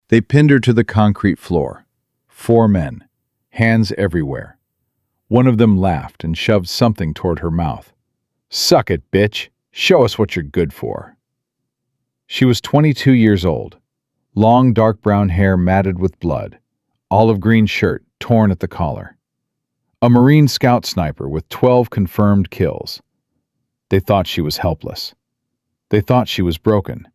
They pinned her to the concrete floor. 4 men, hands everywhere. One of them laughed and shoved something toward her mouth. "Suck it, bitch. Show us what you're good for." She was 22 years old. Long dark brown hair matted with blood, olive green shirt torn at the collar. A Marine Scout sniper with 12 confirmed kills. They thought she was helpless. They thought she was broken.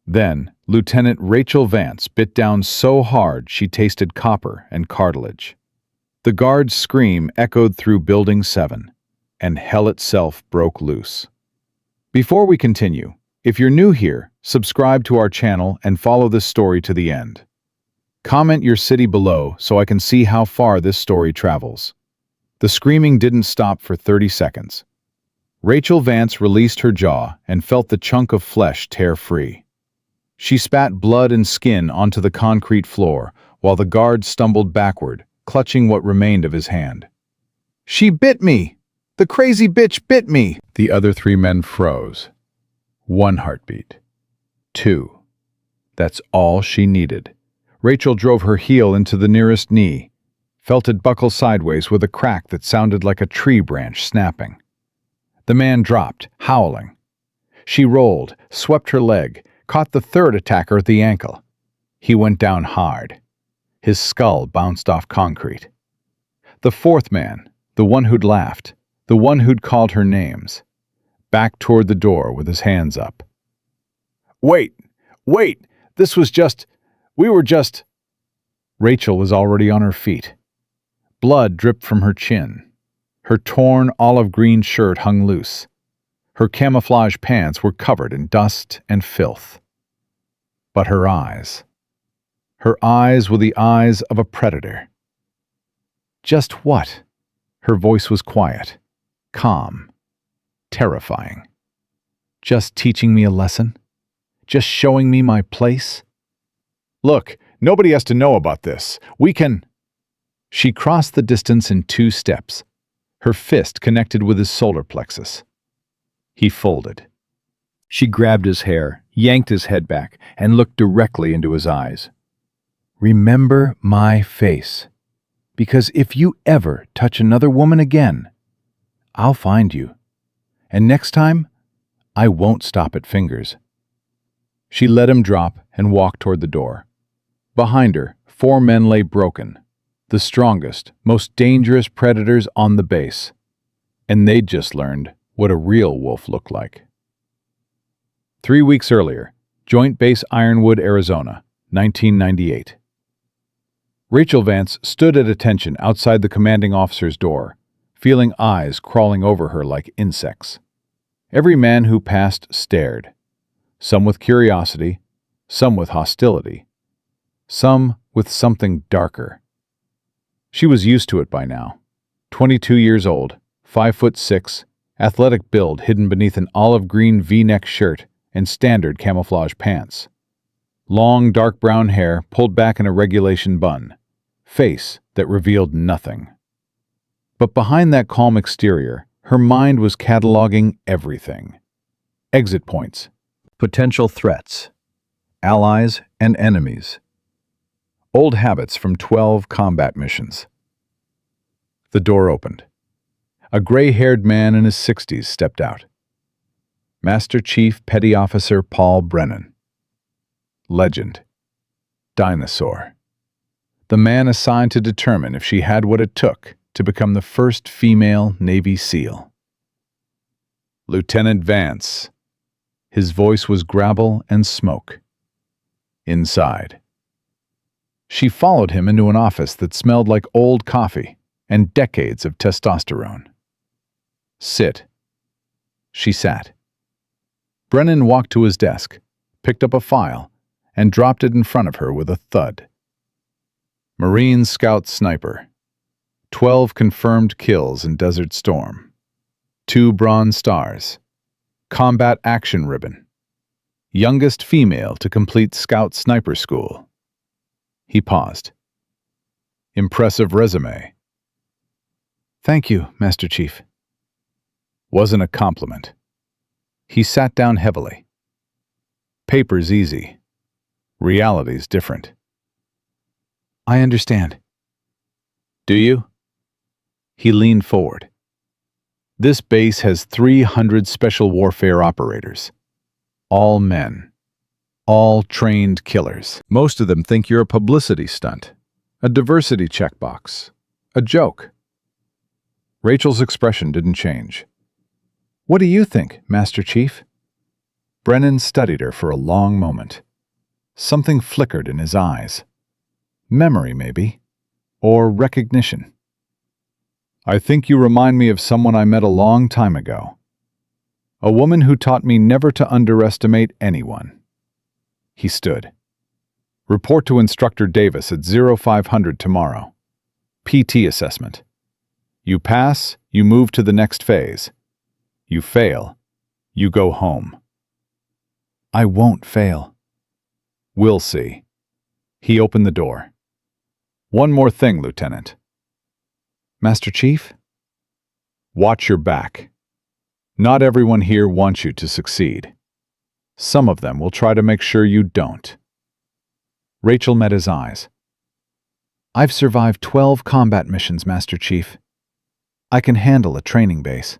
Then, Lieutenant Rachel Vance bit down so hard she tasted copper and cartilage. The guard's scream echoed through Building 7, and hell itself broke loose. Before we continue, if you're new here, subscribe to our channel and follow this story to the end. Comment your city below so I can see how far this story travels. The screaming didn't stop for 30 seconds. Rachel Vance released her jaw and felt the chunk of flesh tear free. She spat blood and skin onto the concrete floor while the guard stumbled backward, clutching what remained of his hand. "She bit me! The crazy bitch bit me!" The other 3 men froze. 1 heartbeat. 2. That's all she needed. Rachel drove her heel into the nearest knee, felt it buckle sideways with a crack that sounded like a tree branch snapping. The man dropped, howling. She rolled, swept her leg, caught the 3rd attacker at the ankle. He went down hard. His skull bounced off concrete. The 4th man, the one who'd laughed, the one who'd called her names, backed toward the door with his hands up. Wait! We were just... Rachel was already on her feet. Blood dripped from her chin. Her torn olive green shirt hung loose. Her camouflage pants were covered in dust and filth. But her eyes were the eyes of a predator. Just what? Her voice was quiet, calm, terrifying. Just teaching me a lesson? Just showing me my place? Look, nobody has to know about this. We can... She crossed the distance in 2 steps. Her fist connected with his solar plexus. He folded. She grabbed his hair, yanked his head back, and looked directly into his eyes. "Remember my face. Because if you ever touch another woman again, I'll find you. And next time, I won't stop at fingers." She let him drop and walked toward the door. Behind her, 4 men lay broken, the strongest, most dangerous predators on the base. And they'd just learned what a real wolf looked like. 3 weeks earlier, Joint Base Ironwood, Arizona, 1998. Rachel Vance stood at attention outside the commanding officer's door, feeling eyes crawling over her like insects. Every man who passed stared, some with curiosity, some with hostility, some with something darker. She was used to it by now. 22 years old, 5'6", athletic build hidden beneath an olive green V-neck shirt and standard camouflage pants. Long dark brown hair pulled back in a regulation bun, face that revealed nothing. But behind that calm exterior, her mind was cataloging everything. Exit points, potential threats, allies and enemies. Old habits from 12 combat missions. The door opened. A gray-haired man in his 60s stepped out. Master Chief Petty Officer Paul Brennan. Legend. Dinosaur. The man assigned to determine if she had what it took to become the first female Navy SEAL. Lieutenant Vance. His voice was gravel and smoke. Inside. She followed him into an office that smelled like old coffee and decades of testosterone. Sit. She sat. Brennan walked to his desk, picked up a file, and dropped it in front of her with a thud. Marine Scout Sniper. 12 confirmed kills in Desert Storm. 2 Bronze Stars. Combat Action Ribbon. Youngest female to complete Scout Sniper School. He paused. Impressive resume. Thank you, Master Chief. Wasn't a compliment. He sat down heavily. Paper's easy. Reality's different. I understand. Do you? He leaned forward. This base has 300 special warfare operators. All men. All trained killers. Most of them think you're a publicity stunt, a diversity checkbox, a joke. Rachel's expression didn't change. What do you think, Master Chief? Brennan studied her for a long moment. Something flickered in his eyes. Memory, maybe, or recognition. I think you remind me of someone I met a long time ago. A woman who taught me never to underestimate anyone. He stood. Report to Instructor Davis at 0500 tomorrow. PT assessment. You pass, you move to the next phase. You fail, you go home. I won't fail. We'll see. He opened the door. One more thing, Lieutenant. Master Chief? Watch your back. Not everyone here wants you to succeed. Some of them will try to make sure you don't. Rachel met his eyes. I've survived 12 combat missions, Master Chief. I can handle a training base.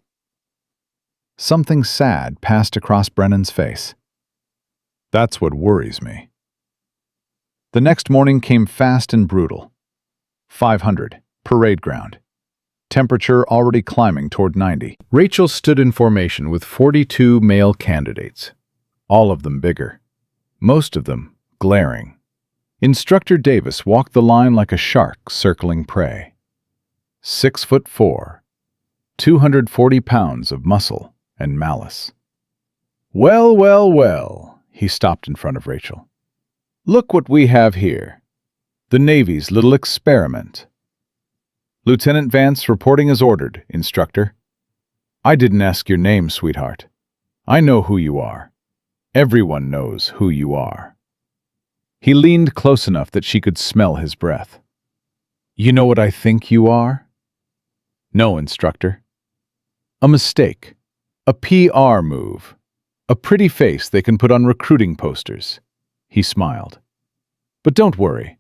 Something sad passed across Brennan's face. That's what worries me. The next morning came fast and brutal. 500, parade ground. Temperature already climbing toward 90. Rachel stood in formation with 42 male candidates, all of them bigger, most of them glaring. Instructor Davis walked the line like a shark circling prey. 6'4", 240 pounds of muscle and malice. Well, well, well, he stopped in front of Rachel. Look what we have here. The Navy's little experiment. Lieutenant Vance reporting as ordered, Instructor. I didn't ask your name, sweetheart. I know who you are. Everyone knows who you are. He leaned close enough that she could smell his breath. You know what I think you are? No, Instructor. A mistake. A PR move. A pretty face they can put on recruiting posters. He smiled. But don't worry.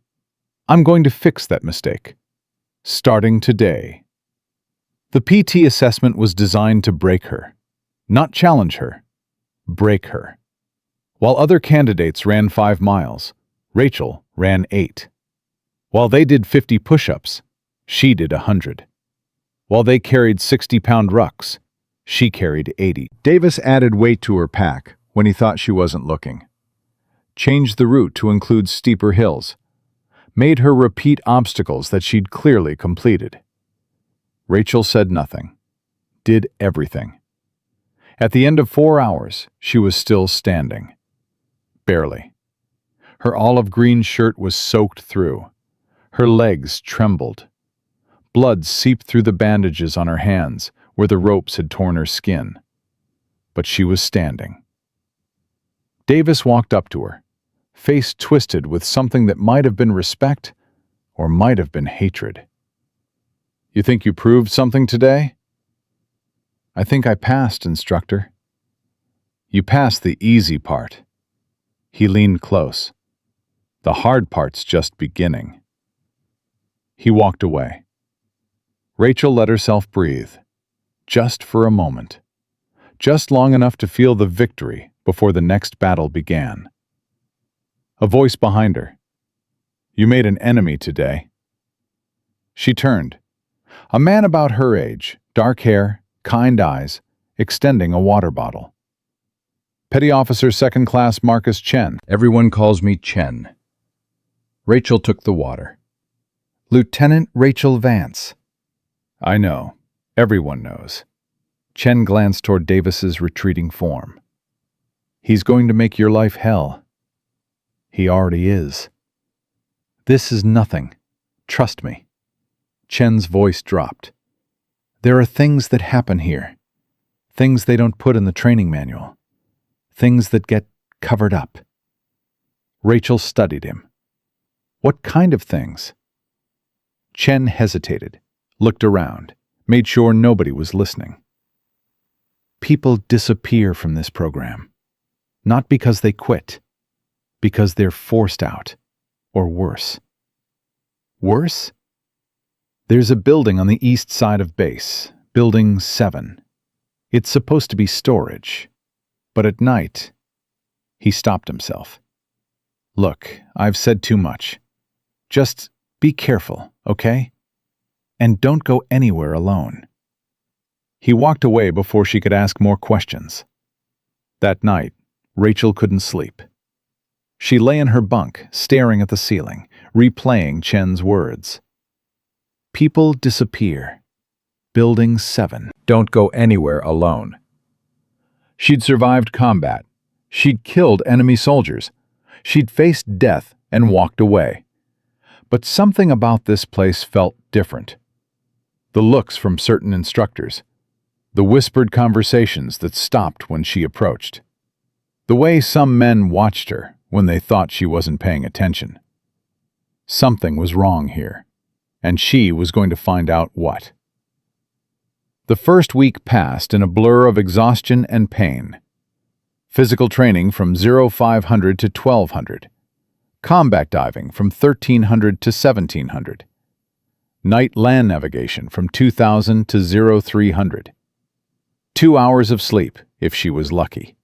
I'm going to fix that mistake. Starting today. The PT assessment was designed to break her, not challenge her, break her. While other candidates ran 5 miles, Rachel ran 8. While they did 50 push-ups, she did 100. While they carried 60-pound rucks, she carried 80. Davis added weight to her pack when he thought she wasn't looking. Changed the route to include steeper hills. Made her repeat obstacles that she'd clearly completed. Rachel said nothing. Did everything. At the end of 4 hours, she was still standing. Barely. Her olive green shirt was soaked through. Her legs trembled. Blood seeped through the bandages on her hands where the ropes had torn her skin. But she was standing. Davis walked up to her, face twisted with something that might have been respect or might have been hatred. You think you proved something today? I think I passed, Instructor. You passed the easy part. He leaned close. The hard part's just beginning. He walked away. Rachel let herself breathe, just for a moment, just long enough to feel the victory before the next battle began. A voice behind her. You made an enemy today. She turned. A man about her age, dark hair, kind eyes, extending a water bottle. Petty Officer Second Class Marcus Chen. Everyone calls me Chen. Rachel took the water. Lieutenant Rachel Vance. I know. Everyone knows. Chen glanced toward Davis's retreating form. He's going to make your life hell. He already is. This is nothing. Trust me. Chen's voice dropped. There are things that happen here. Things they don't put in the training manual. Things that get covered up. Rachel studied him. What kind of things? Chen hesitated, looked around, made sure nobody was listening. People disappear from this program. Not because they quit. because they're forced out, or worse. Worse? There's a building on the east side of base, Building 7. It's supposed to be storage, but at night, he stopped himself. Look, I've said too much. Just be careful, okay? And don't go anywhere alone. He walked away before she could ask more questions. That night, Rachel couldn't sleep. She lay in her bunk, staring at the ceiling, replaying Chen's words. People disappear. Building 7. Don't go anywhere alone. She'd survived combat. She'd killed enemy soldiers. She'd faced death and walked away. But something about this place felt different. The looks from certain instructors. The whispered conversations that stopped when she approached. The way some men watched her when they thought she wasn't paying attention. Something was wrong here, and she was going to find out what. The first week passed in a blur of exhaustion and pain. Physical training from 0500 to 1200. Combat diving from 1300 to 1700. Night land navigation from 2000 to 0300. 2 hours of sleep, if she was lucky.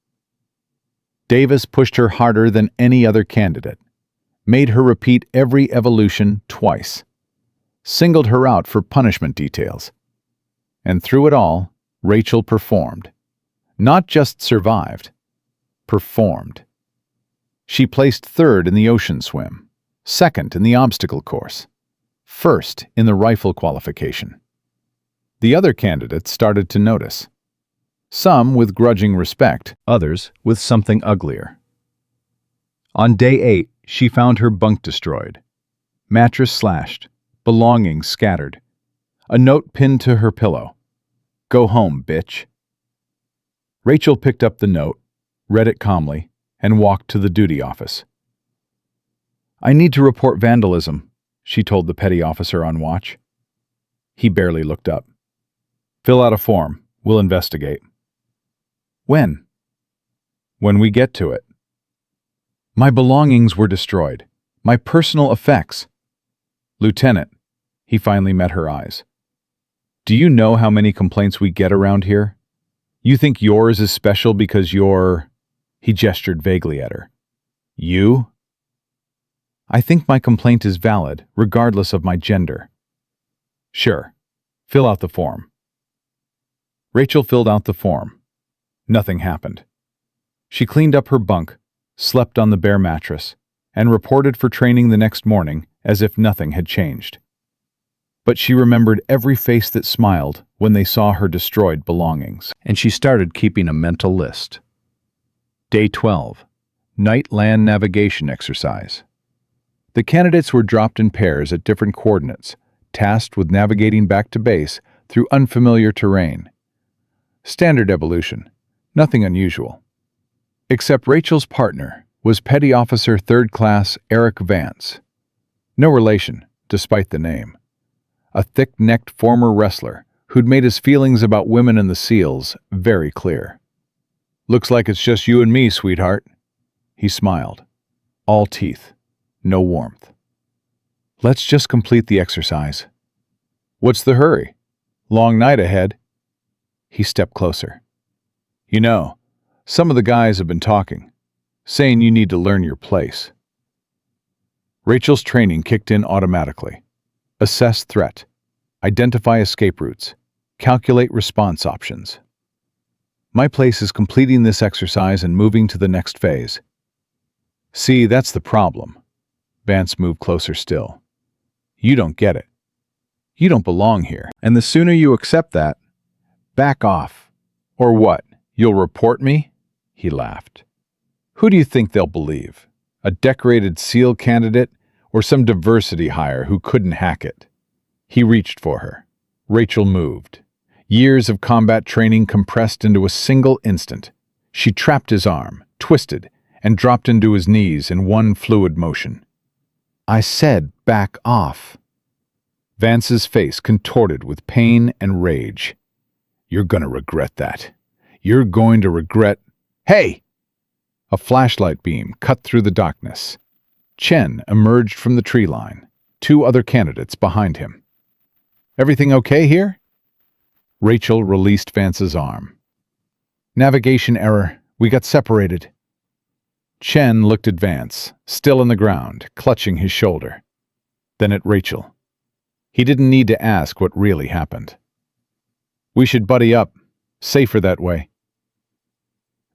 Davis pushed her harder than any other candidate, made her repeat every evolution twice, singled her out for punishment details. And through it all, Rachel performed. Not just survived, performed. She placed third in the ocean swim, second in the obstacle course, first in the rifle qualification. The other candidates started to notice. Some with grudging respect, others with something uglier. On day 8, she found her bunk destroyed, mattress slashed, belongings scattered, a note pinned to her pillow. Go home, bitch. Rachel picked up the note, read it calmly, and walked to the duty office. I need to report vandalism, she told the petty officer on watch. He barely looked up. Fill out a form. We'll investigate. When? When we get to it. My belongings were destroyed. My personal effects. Lieutenant, he finally met her eyes. Do you know how many complaints we get around here? You think yours is special because you're... He gestured vaguely at her. You? I think my complaint is valid, regardless of my gender. Sure. Fill out the form. Rachel filled out the form. Nothing happened. She cleaned up her bunk, slept on the bare mattress, and reported for training the next morning as if nothing had changed. But she remembered every face that smiled when they saw her destroyed belongings, and she started keeping a mental list. Day 12. Night land navigation exercise. The candidates were dropped in pairs at different coordinates, tasked with navigating back to base through unfamiliar terrain. Standard evolution. Nothing unusual. Except Rachel's partner was Petty Officer 3rd Class Eric Vance. No relation, despite the name. A thick-necked former wrestler who'd made his feelings about women in the SEALs very clear. Looks like it's just you and me, sweetheart. He smiled. All teeth, no warmth. Let's just complete the exercise. What's the hurry? Long night ahead. He stepped closer. You know, some of the guys have been talking, saying you need to learn your place. Rachel's training kicked in automatically. Assess threat. Identify escape routes. Calculate response options. My place is completing this exercise and moving to the next phase. See, that's the problem. Vance moved closer still. You don't get it. You don't belong here. And the sooner you accept that, back off. Or what? You'll report me? He laughed. Who do you think they'll believe? A decorated SEAL candidate or some diversity hire who couldn't hack it? He reached for her. Rachel moved. Years of combat training compressed into a single instant. She trapped his arm, twisted, and dropped into his knees in one fluid motion. I said back off. Vance's face contorted with pain and rage. You're going to regret that. You're going to regret... Hey! A flashlight beam cut through the darkness. Chen emerged from the tree line, 2 other candidates behind him. "Everything okay here?" Rachel released Vance's arm. "Navigation error. We got separated." Chen looked at Vance, still on the ground, clutching his shoulder. Then at Rachel. He didn't need to ask what really happened. "We should buddy up. Safer that way."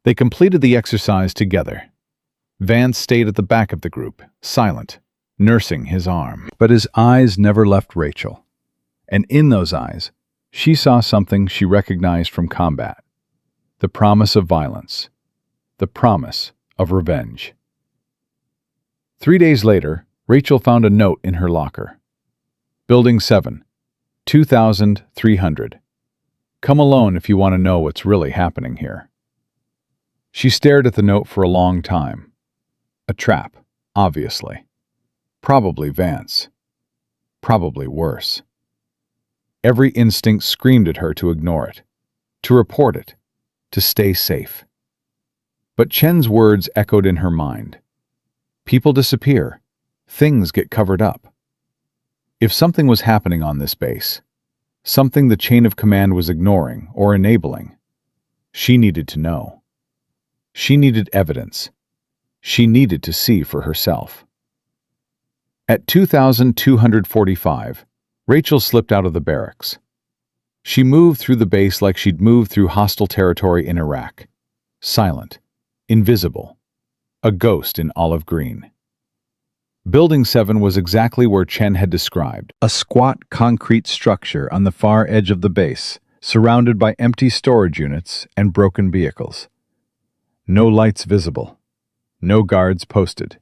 They completed the exercise together. Vance stayed at the back of the group, silent, nursing his arm. But his eyes never left Rachel. And in those eyes, she saw something she recognized from combat. The promise of violence. The promise of revenge. 3 days later, Rachel found a note in her locker. Building 7, 2300. Come alone if you want to know what's really happening here. She stared at the note for a long time. A trap, obviously. Probably Vance. Probably worse. Every instinct screamed at her to ignore it, to report it, to stay safe. But Chen's words echoed in her mind. People disappear. Things get covered up. If something was happening on this base, something the chain of command was ignoring or enabling, she needed to know. She needed evidence. She needed to see for herself. At 2245, Rachel slipped out of the barracks. She moved through the base like she'd moved through hostile territory in Iraq. Silent, invisible, a ghost in olive green. Building 7 was exactly where Chen had described, a squat concrete structure on the far edge of the base, surrounded by empty storage units and broken vehicles. No lights visible. No guards posted.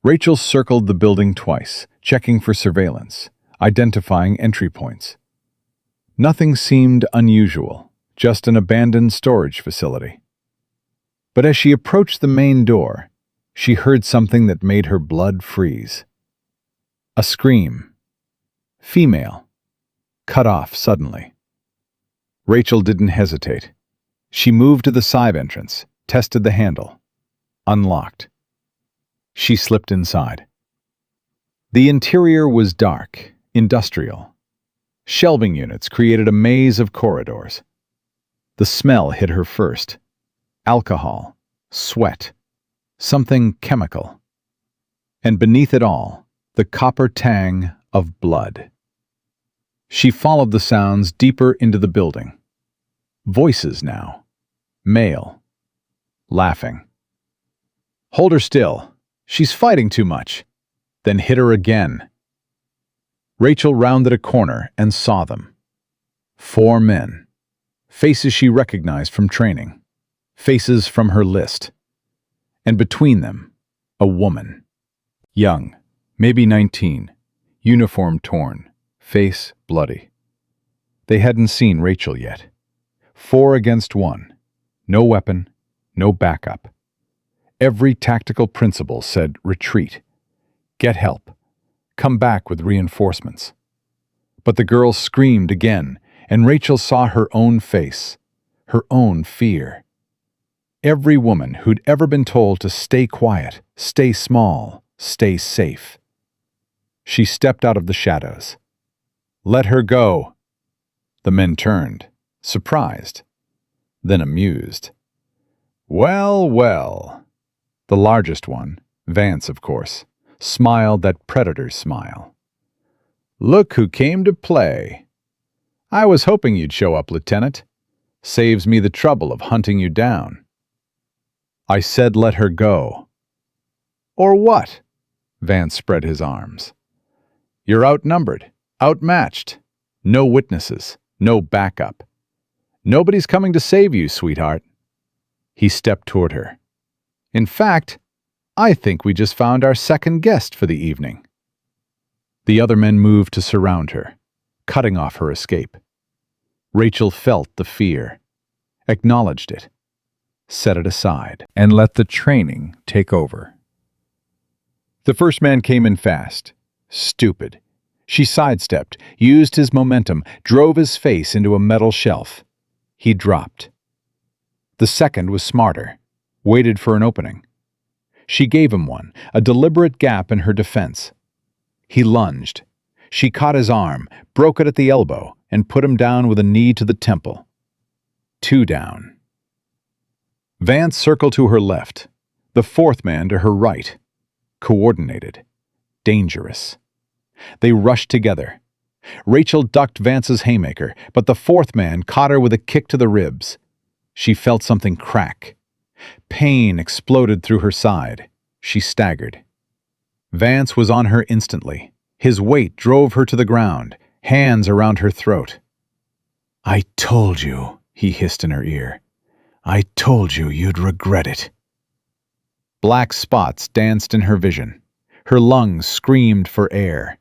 Rachel circled the building twice, checking for surveillance, identifying entry points. Nothing seemed unusual, just an abandoned storage facility. But as she approached the main door, she heard something that made her blood freeze. A scream. Female. Cut off suddenly. Rachel didn't hesitate. She moved to the side entrance, tested the handle. Unlocked. She slipped inside. The interior was dark, industrial. Shelving units created a maze of corridors. The smell hit her first. Alcohol, sweat, something chemical. And beneath it all, the copper tang of blood. She followed the sounds deeper into the building. Voices now. Male. Laughing. "Hold her still. She's fighting too much." Then hit her again. Rachel rounded a corner and saw them. 4 men. Faces she recognized from training. Faces from her list. And between them, a woman. Young, maybe 19, uniform torn, face bloody. They hadn't seen Rachel yet. 4 against 1. No weapon, no backup. Every tactical principle said retreat. Get help. Come back with reinforcements. But the girl screamed again, and Rachel saw her own face, her own fear. Every woman who'd ever been told to stay quiet, stay small, stay safe. She stepped out of the shadows. "Let her go." The men turned, surprised, then amused. "Well, well." The largest one, Vance, of course, smiled that predator's smile. "Look who came to play. I was hoping you'd show up, Lieutenant. Saves me the trouble of hunting you down." "I said let her go." "Or what?" Vance spread his arms. "You're outnumbered, outmatched. No witnesses, no backup. Nobody's coming to save you, sweetheart." He stepped toward her. "In fact, I think we just found our second guest for the evening." The other men moved to surround her, cutting off her escape. Rachel felt the fear, acknowledged it, set it aside, and let the training take over. The first man came in fast, stupid. She sidestepped, used his momentum, drove his face into a metal shelf. He dropped. The second was smarter, waited for an opening. She gave him one, a deliberate gap in her defense. He lunged. She caught his arm, broke it at the elbow, and put him down with a knee to the temple. 2 down. Vance circled to her left, the fourth man to her right. Coordinated. Dangerous. They rushed together. Rachel ducked Vance's haymaker, but the fourth man caught her with a kick to the ribs. She felt something crack. Pain exploded through her side. She staggered. Vance was on her instantly. His weight drove her to the ground, hands around her throat. "I told you," he hissed in her ear. "I told you you'd regret it." Black spots danced in her vision. Her lungs screamed for air.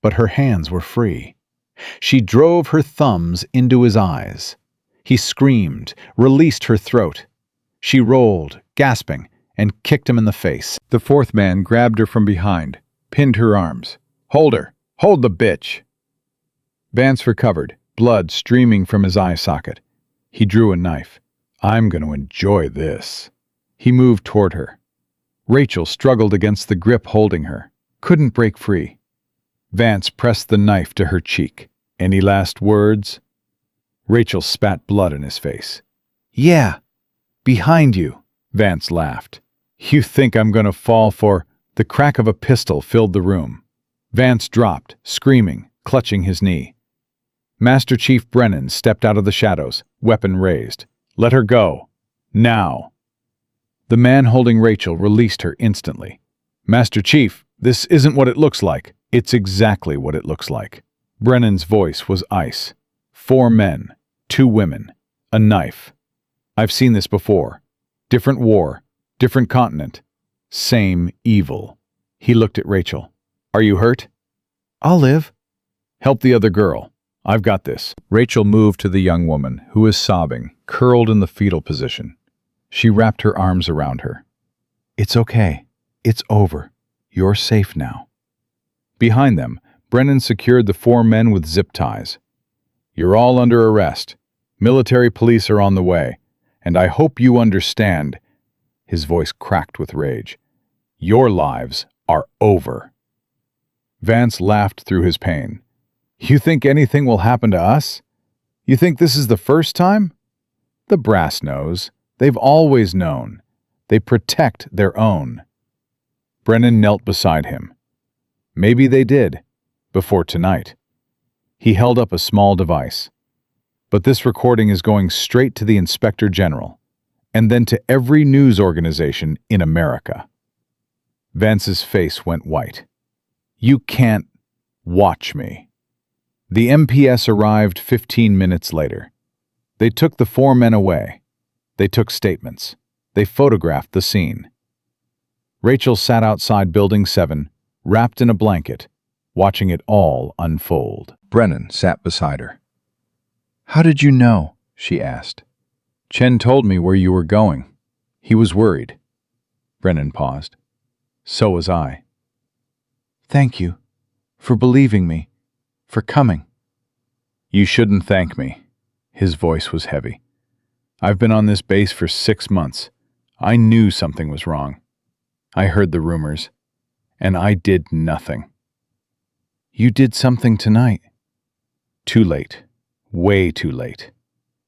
But her hands were free. She drove her thumbs into his eyes. He screamed, released her throat. She rolled, gasping, and kicked him in the face. The fourth man grabbed her from behind, pinned her arms. "Hold her! Hold the bitch!" Vance recovered, blood streaming from his eye socket. He drew a knife. "I'm going to enjoy this." He moved toward her. Rachel struggled against the grip holding her, couldn't break free. Vance pressed the knife to her cheek. "Any last words?" Rachel spat blood in his face. "Yeah, behind you," Vance laughed. "You think I'm going to fall for—" The crack of a pistol filled the room. Vance dropped, screaming, clutching his knee. Master Chief Brennan stepped out of the shadows, weapon raised. "Let her go. Now." The man holding Rachel released her instantly. "Master Chief, this isn't what it looks like." "It's exactly what it looks like." Brennan's voice was ice. 4 men, 2 women, a knife. I've seen this before. Different war, different continent, same evil. He looked at Rachel. "Are you hurt?" "I'll live." "Help the other girl. I've got this." Rachel moved to the young woman, who was sobbing, curled in the fetal position. She wrapped her arms around her. "It's okay. It's over. You're safe now." Behind them, Brennan secured the 4 men with zip ties. "You're all under arrest. Military police are on the way. And I hope you understand." His voice cracked with rage. "Your lives are over." Vance laughed through his pain. "You think anything will happen to us? You think this is the first time? The brass knows. They've always known. They protect their own." Brennan knelt beside him. Maybe they did, before tonight. He held up a small device. "But this recording is going straight to the Inspector General, and then to every news organization in America." Vance's face went white. "You can't watch me." The MPS arrived 15 minutes later. They took the 4 men away. They took statements. They photographed the scene. Rachel sat outside Building 7, wrapped in a blanket, watching it all unfold. Brennan sat beside her. "How did you know?" she asked. "Chen told me where you were going. He was worried." Brennan paused. "So was I." "Thank you. For believing me. For coming." "You shouldn't thank me." His voice was heavy. "I've been on this base for 6 months. I knew something was wrong. I heard the rumors. And I did nothing." "You did something tonight." "Too late. Way too late."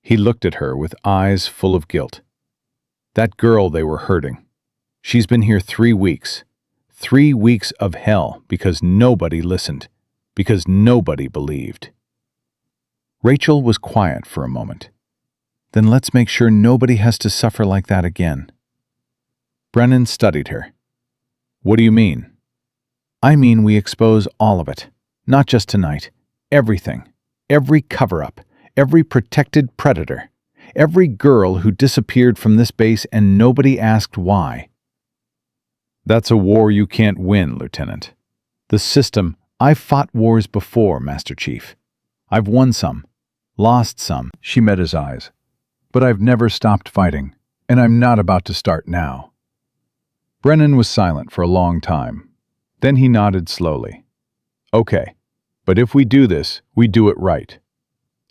He looked at her with eyes full of guilt. "That girl they were hurting. She's been here 3 weeks. 3 weeks of hell because nobody listened. Because nobody believed." Rachel was quiet for a moment. "Then let's make sure nobody has to suffer like that again." Brennan studied her. "What do you mean?" "I mean we expose all of it. Not just tonight. Everything. Every cover-up. Every protected predator. Every girl who disappeared from this base and nobody asked why." "That's a war you can't win, Lieutenant. The system— I've fought wars before, Master Chief. I've won some. Lost some." She met his eyes. "But I've never stopped fighting, and I'm not about to start now." Brennan was silent for a long time. Then he nodded slowly. "Okay, but if we do this, we do it right.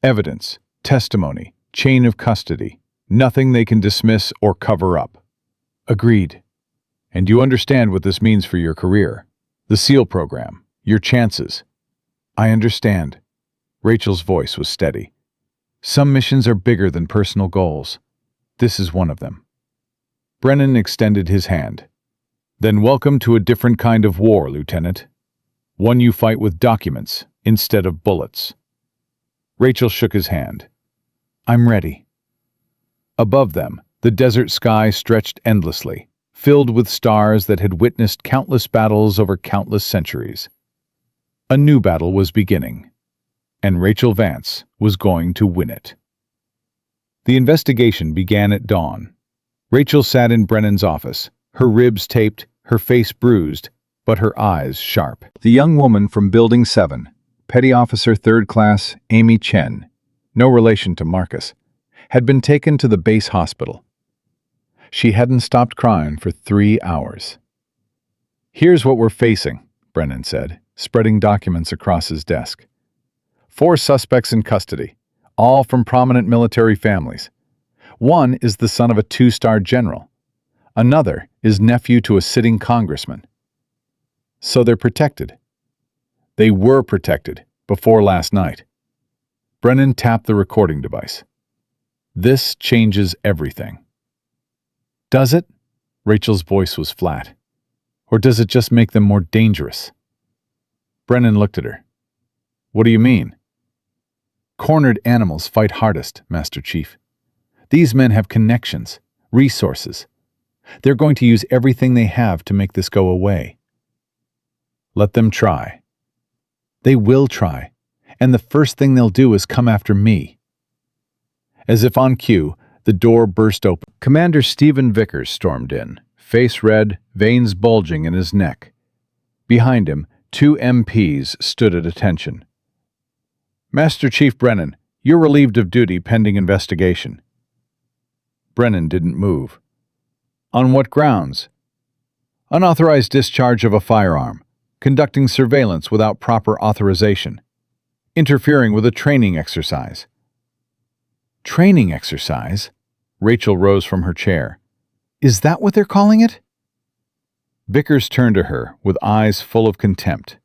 Evidence, testimony, chain of custody, nothing they can dismiss or cover up." Agreed. And you understand what this means for your career. The SEAL program. Your chances. I understand. Rachel's voice was steady. Some missions are bigger than personal goals. This is one of them. Brennan extended his hand. Then welcome to a different kind of war, Lieutenant. One you fight with documents instead of bullets. Rachel shook his hand. I'm ready. Above them, the desert sky stretched endlessly, filled with stars that had witnessed countless battles over countless centuries. A new battle was beginning, and Rachel Vance was going to win it. The investigation began at dawn. Rachel sat in Brennan's office, her ribs taped, her face bruised, but her eyes sharp. The young woman from Building 7, Petty Officer 3rd Class Amy Chen, no relation to Marcus, had been taken to the base hospital. She hadn't stopped crying for 3 hours. Here's what we're facing, Brennan said, spreading documents across his desk. 4 suspects in custody, all from prominent military families. One is the son of a 2-star general. Another is nephew to a sitting congressman. So they're protected. They were protected before last night. Brennan tapped the recording device. This changes everything. Does it? Rachel's voice was flat. Or does it just make them more dangerous? Brennan looked at her. What do you mean? Cornered animals fight hardest, Master Chief. These men have connections, resources. They're going to use everything they have to make this go away. Let them try. They will try, and the first thing they'll do is come after me. As if on cue, the door burst open. Commander Stephen Vickers stormed in, face red, veins bulging in his neck. Behind him, 2 MPs stood at attention. Master Chief Brennan, you're relieved of duty pending investigation. Brennan didn't move. On what grounds? Unauthorized discharge of a firearm, conducting surveillance without proper authorization, interfering with a training exercise. Training exercise? Rachel rose from her chair. Is that what they're calling it? Vickers turned to her with eyes full of contempt.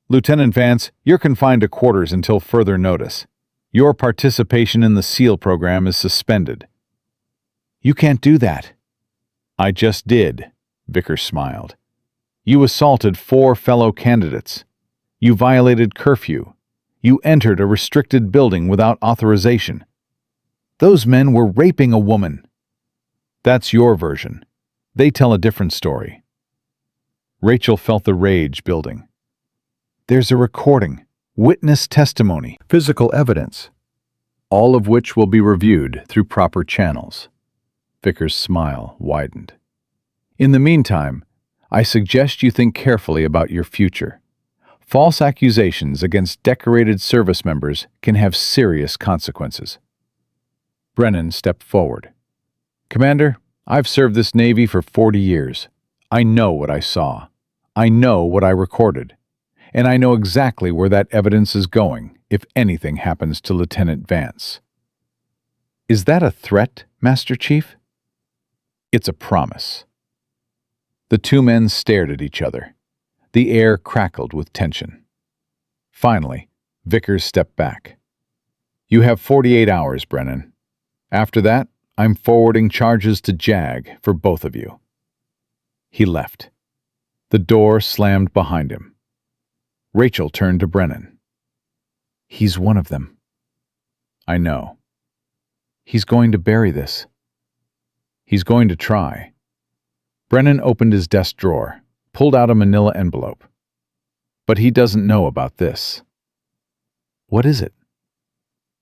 Lieutenant Vance, you're confined to quarters until further notice. Your participation in the SEAL program is suspended. You can't do that. I just did, Vickers smiled. You assaulted 4 fellow candidates. You violated curfew. You entered a restricted building without authorization. Those men were raping a woman. That's your version. They tell a different story. Rachel felt the rage building. There's a recording, witness testimony, physical evidence, all of which will be reviewed through proper channels. Vickers' smile widened. In the meantime, I suggest you think carefully about your future. False accusations against decorated service members can have serious consequences. Brennan stepped forward. Commander, I've served this Navy for 40 years. I know what I saw. I know what I recorded. And I know exactly where that evidence is going if anything happens to Lieutenant Vance. Is that a threat, Master Chief? It's a promise. The 2 men stared at each other. The air crackled with tension. Finally, Vickers stepped back. You have 48 hours, Brennan. After that, I'm forwarding charges to JAG for both of you. He left. The door slammed behind him. Rachel turned to Brennan. He's one of them. I know. He's going to bury this. He's going to try. Brennan opened his desk drawer, pulled out a manila envelope. But he doesn't know about this. What is it?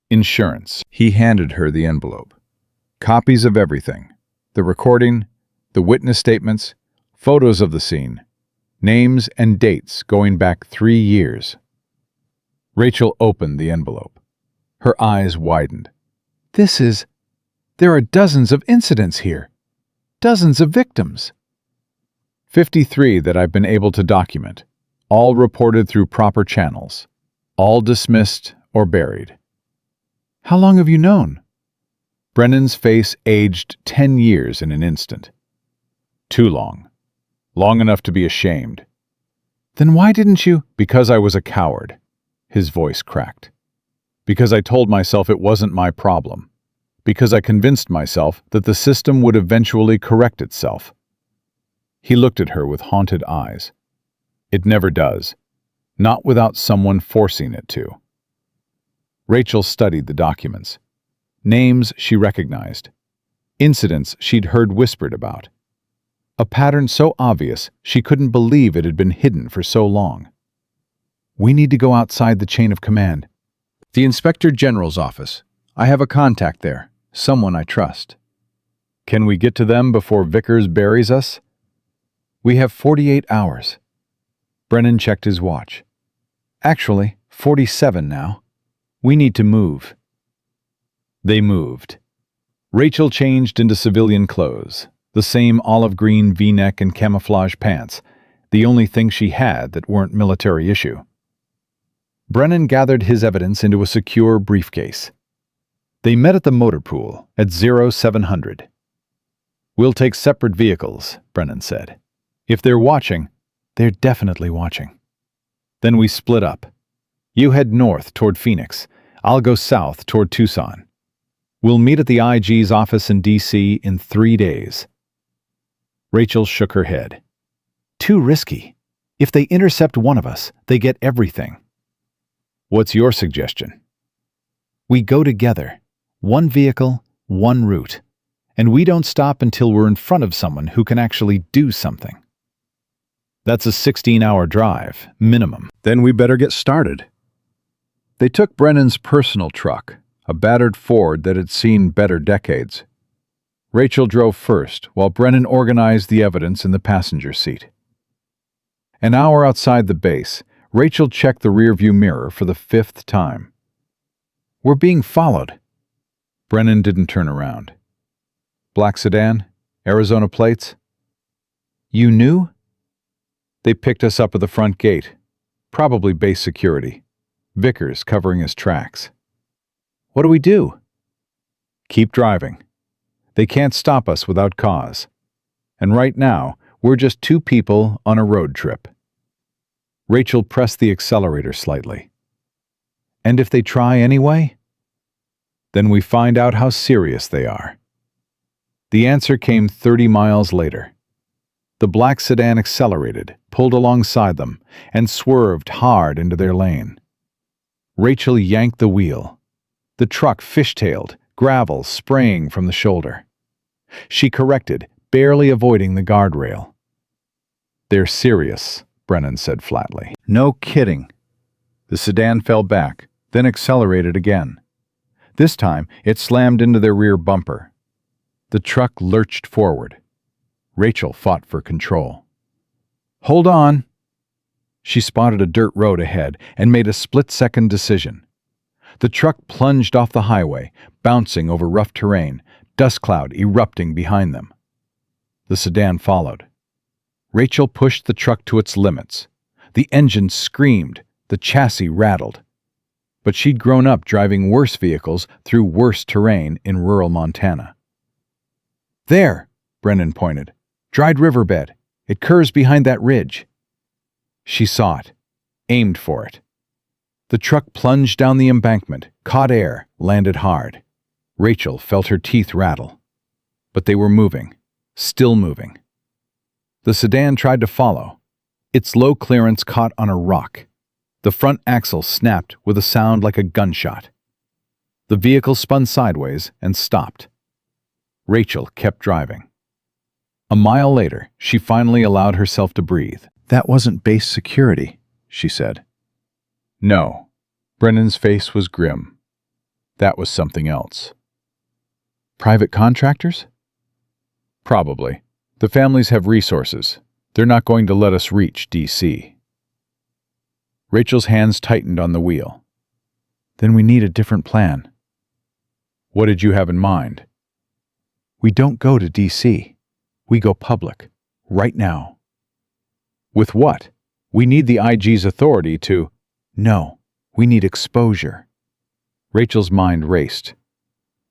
Insurance. He handed her the envelope. Copies of everything. The recording, the witness statements, photos of the scene, names and dates going back 3 years. Rachel opened the envelope. Her eyes widened. There are dozens of incidents here. Dozens of victims. 53 that I've been able to document, all reported through proper channels, all dismissed or buried. How long have you known? Brennan's face aged 10 years in an instant. Too long. Long enough to be ashamed. Then why didn't you? Because I was a coward. His voice cracked. Because I told myself it wasn't my problem. Because I convinced myself that the system would eventually correct itself. He looked at her with haunted eyes. It never does. Not without someone forcing it to. Rachel studied the documents. Names she recognized. Incidents she'd heard whispered about. A pattern so obvious she couldn't believe it had been hidden for so long. We need to go outside the chain of command. The Inspector General's office. I have a contact there, someone I trust. Can we get to them before Vickers buries us? We have 48 hours. Brennan checked his watch. Actually, 47 now. We need to move. They moved. Rachel changed into civilian clothes, the same olive green V-neck and camouflage pants, the only thing she had that weren't military issue. Brennan gathered his evidence into a secure briefcase. They met at the motor pool at 0700. We'll take separate vehicles, Brennan said. If they're watching, they're definitely watching. Then we split up. You head north toward Phoenix. I'll go south toward Tucson. We'll meet at the IG's office in D.C. in 3 days. Rachel shook her head. Too risky. If they intercept one of us, they get everything. What's your suggestion? We go together. One vehicle, one route. And we don't stop until we're in front of someone who can actually do something. That's a 16-hour drive, minimum. Then we better get started. They took Brennan's personal truck, a battered Ford that had seen better decades. Rachel drove first, while Brennan organized the evidence in the passenger seat. An hour outside the base, Rachel checked the rearview mirror for the 5th time. We're being followed. Brennan didn't turn around. Black sedan, Arizona plates. You knew? They picked us up at the front gate. Probably base security. Vickers covering his tracks. What do we do? Keep driving. They can't stop us without cause. And right now, we're just 2 people on a road trip. Rachel pressed the accelerator slightly. And if they try anyway? Then we find out how serious they are. The answer came 30 miles later. The black sedan accelerated, pulled alongside them, and swerved hard into their lane. Rachel yanked the wheel. The truck fishtailed, gravel spraying from the shoulder. She corrected, barely avoiding the guardrail. They're serious, Brennan said flatly. No kidding. The sedan fell back, then accelerated again. This time, it slammed into their rear bumper. The truck lurched forward. Rachel fought for control. Hold on. She spotted a dirt road ahead and made a split-second decision. The truck plunged off the highway, bouncing over rough terrain, dust cloud erupting behind them. The sedan followed. Rachel pushed the truck to its limits. The engine screamed, the chassis rattled. But she'd grown up driving worse vehicles through worse terrain in rural Montana. There, Brennan pointed. Dried riverbed. It curves behind that ridge. She saw it, aimed for it. The truck plunged down the embankment, caught air, landed hard. Rachel felt her teeth rattle. But they were moving, still moving. The sedan tried to follow. Its low clearance caught on a rock. The front axle snapped with a sound like a gunshot. The vehicle spun sideways and stopped. Rachel kept driving. A mile later, she finally allowed herself to breathe. That wasn't base security, she said. No. Brennan's face was grim. That was something else. Private contractors? Probably. The families have resources. They're not going to let us reach D.C. Rachel's hands tightened on the wheel. Then we need a different plan. What did you have in mind? We don't go to D.C. We go public. Right now. With what? We need the IG's authority to... No, we need exposure. Rachel's mind raced.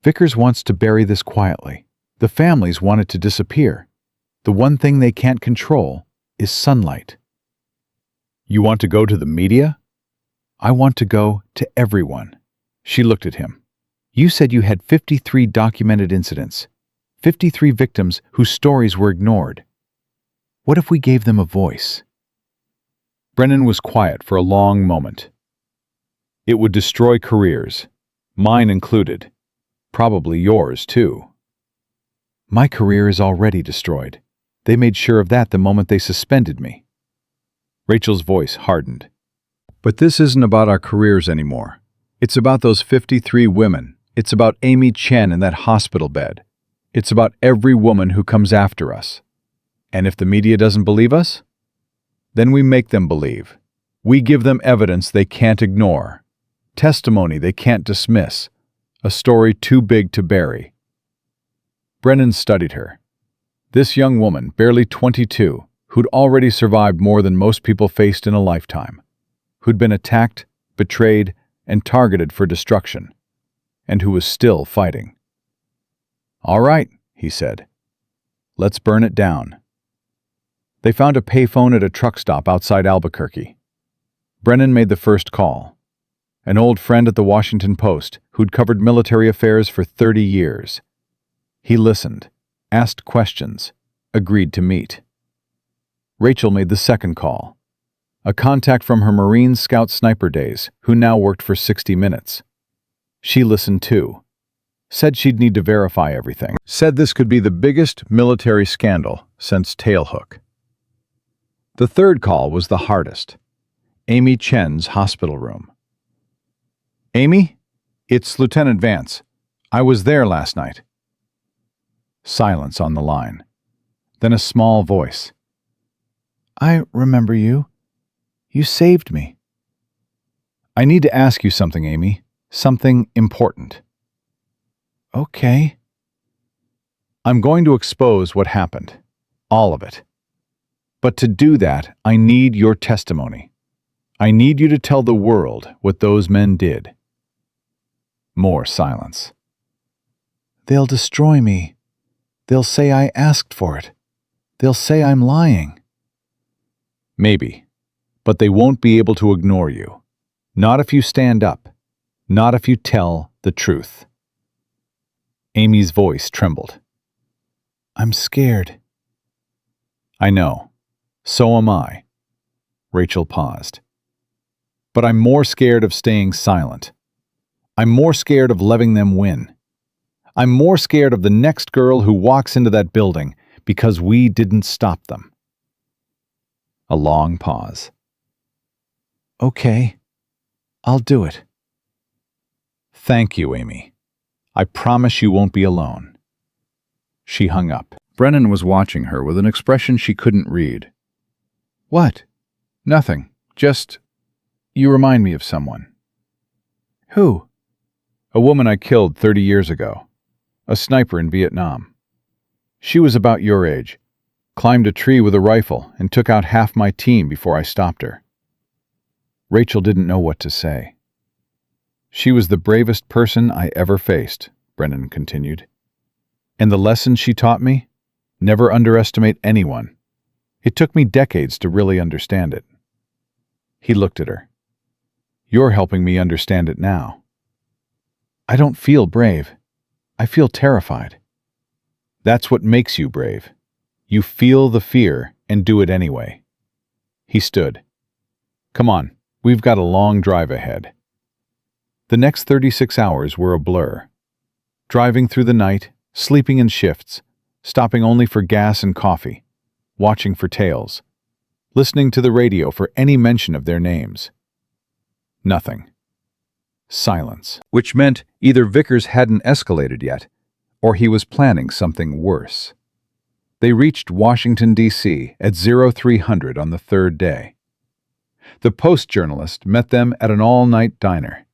Vickers wants to bury this quietly. The families want it to disappear. The one thing they can't control is sunlight. You want to go to the media? I want to go to everyone. She looked at him. You said you had 53 documented incidents, 53 victims whose stories were ignored. What if we gave them a voice? Brennan was quiet for a long moment. It would destroy careers, mine included. Probably yours, too. My career is already destroyed. They made sure of that the moment they suspended me. Rachel's voice hardened. But this isn't about our careers anymore. It's about those 53 women. It's about Amy Chen in that hospital bed. It's about every woman who comes after us. And if the media doesn't believe us, then we make them believe. We give them evidence they can't ignore, testimony they can't dismiss, a story too big to bury. Brennan studied her. This young woman, barely 22, who'd already survived more than most people faced in a lifetime, who'd been attacked, betrayed, and targeted for destruction, and who was still fighting. All right, he said. Let's burn it down. They found a payphone at a truck stop outside Albuquerque. Brennan made the first call. An old friend at the Washington Post who'd covered military affairs for 30 years. He listened, asked questions, agreed to meet. Rachel made the second call. A contact from her Marine Scout sniper days who now worked for 60 Minutes. She listened too. Said she'd need to verify everything. Said this could be the biggest military scandal since Tailhook. The third call was the hardest. Amy Chen's hospital room. Amy? It's Lieutenant Vance. I was there last night. Silence on the line. Then a small voice. I remember you. You saved me. I need to ask you something, Amy. Something important. Okay. I'm going to expose what happened. All of it. But to do that, I need your testimony. I need you to tell the world what those men did. More silence. They'll destroy me. They'll say I asked for it. They'll say I'm lying. Maybe, but they won't be able to ignore you. Not if you stand up. Not if you tell the truth. Amy's voice trembled. I'm scared. I know. So am I. Rachel paused. But I'm more scared of staying silent. I'm more scared of letting them win. I'm more scared of the next girl who walks into that building because we didn't stop them. A long pause. Okay, I'll do it. Thank you, Amy. I promise you won't be alone. She hung up. Brennan was watching her with an expression she couldn't read. What? Nothing. Just, you remind me of someone. Who? A woman I killed 30 years ago. A sniper in Vietnam. She was about your age. Climbed a tree with a rifle and took out half my team before I stopped her. Rachel didn't know what to say. She was the bravest person I ever faced, Brennan continued. And the lesson she taught me? Never underestimate anyone. It took me decades to really understand it. He looked at her. You're helping me understand it now. I don't feel brave. I feel terrified. That's what makes you brave. You feel the fear and do it anyway. He stood. Come on, we've got a long drive ahead. The next 36 hours were a blur. Driving through the night, sleeping in shifts, stopping only for gas and coffee, watching for tails, listening to the radio for any mention of their names. Nothing. Silence. Which meant either Vickers hadn't escalated yet, or he was planning something worse. They reached Washington, D.C. at 0300 on the third day. The Post journalist met them at an all-night diner.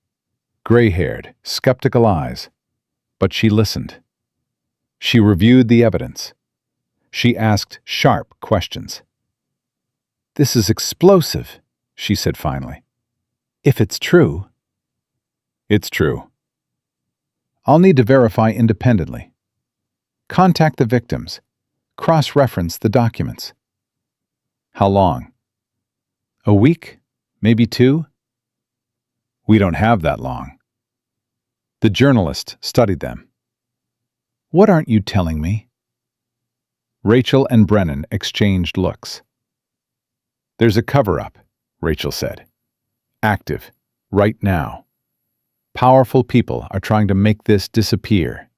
Gray-haired, skeptical eyes. But she listened. She reviewed the evidence. She asked sharp questions. This is explosive, she said finally. If it's true. It's true. I'll need to verify independently. Contact the victims. cross-reference the documents. How long? A week? Maybe 2? We don't have that long. The journalist studied them. What aren't you telling me? Rachel and Brennan exchanged looks. There's a cover-up, Rachel said. Active, right now. Powerful people are trying to make this disappear.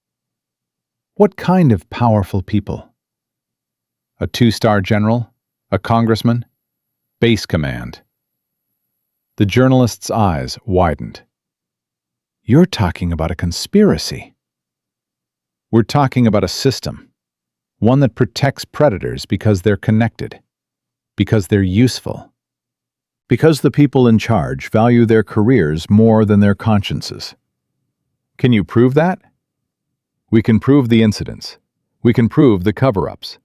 What kind of powerful people? A 2-star general? A congressman? Base command. The journalist's eyes widened. You're talking about a conspiracy. We're talking about a system. One that protects predators because they're connected. Because they're useful. Because the people in charge value their careers more than their consciences. Can you prove that? We can prove the incidents. We can prove the cover-ups.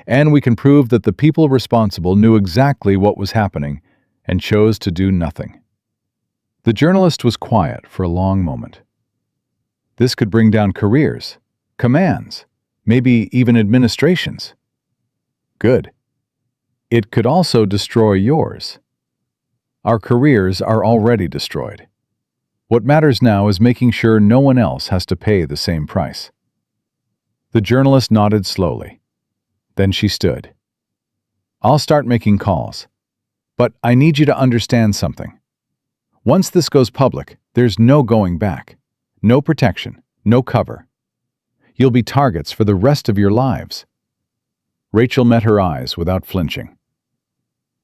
And we can prove that the people responsible knew exactly what was happening and chose to do nothing. The journalist was quiet for a long moment. This could bring down careers, commands, maybe even administrations. Good. It could also destroy yours. Our careers are already destroyed. What matters now is making sure no one else has to pay the same price. The journalist nodded slowly. Then she stood. I'll start making calls. But I need you to understand something. Once this goes public, there's no going back. No protection, no cover. You'll be targets for the rest of your lives. Rachel met her eyes without flinching.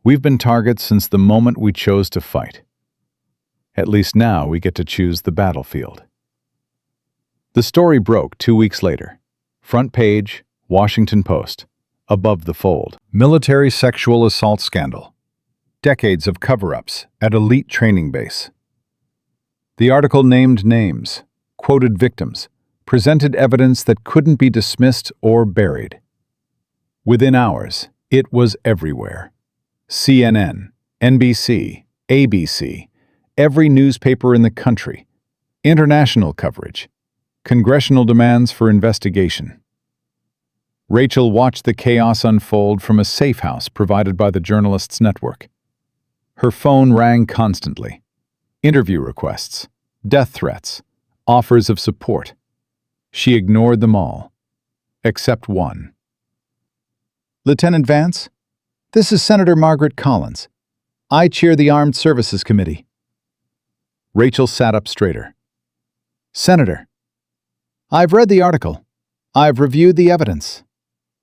We've been targets since the moment we chose to fight. At least now we get to choose the battlefield. The story broke 2 weeks later. Front page, Washington Post. Above the fold. Military sexual assault scandal. Decades of cover-ups at elite training base. The article named names, quoted victims, presented evidence that couldn't be dismissed or buried. Within hours, it was everywhere. CNN, NBC, ABC, every newspaper in the country, international coverage, congressional demands for investigation. Rachel watched the chaos unfold from a safe house provided by the journalists' network. Her phone rang constantly. Interview requests, death threats, offers of support. She ignored them all, except one. Lieutenant Vance, this is Senator Margaret Collins. I chair the Armed Services Committee. Rachel sat up straighter. Senator, I've read the article. I've reviewed the evidence.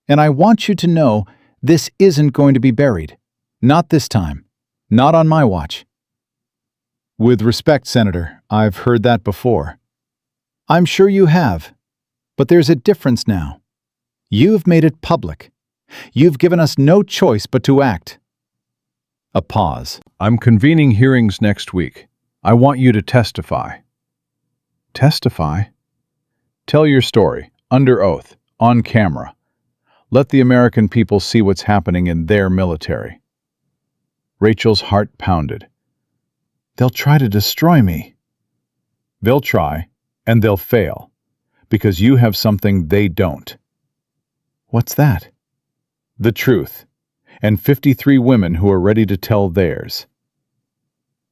And I want you to know this isn't going to be buried. Not this time. Not on my watch. With respect, Senator, I've heard that before. I'm sure you have. But there's a difference now. You've made it public. You've given us no choice but to act. A pause. I'm convening hearings next week. I want you to testify. Testify? Tell your story, under oath, on camera. Let the American people see what's happening in their military. Rachel's heart pounded. They'll try to destroy me. They'll try, and they'll fail, because you have something they don't. What's that? The truth, and 53 women who are ready to tell theirs.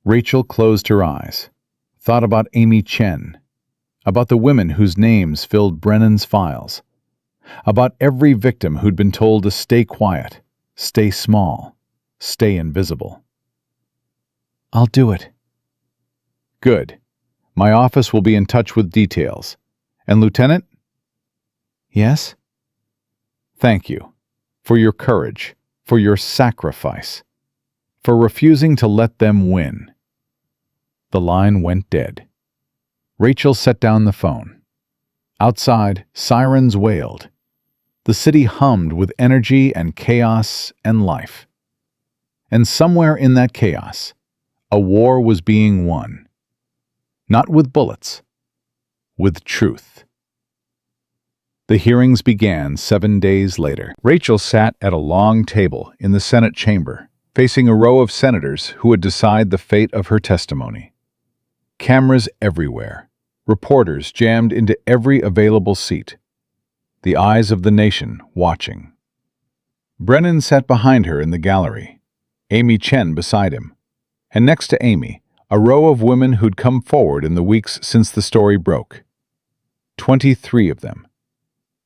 Rachel closed her eyes, thought about Amy Chen, about the women whose names filled Brennan's files, about every victim who'd been told to stay quiet, stay small, stay invisible. I'll do it. Good. My office will be in touch with details. And Lieutenant? Yes? Thank you. For your courage, for your sacrifice, for refusing to let them win. The line went dead. Rachel set down the phone. Outside, sirens wailed. The city hummed with energy and chaos and life. And somewhere in that chaos, a war was being won. Not with bullets, with truth. The hearings began 7 days later. Rachel sat at a long table in the Senate chamber, facing a row of senators who would decide the fate of her testimony. Cameras everywhere, reporters jammed into every available seat. The eyes of the nation watching. Brennan sat behind her in the gallery, Amy Chen beside him, and next to Amy, a row of women who'd come forward in the weeks since the story broke. 23 of them.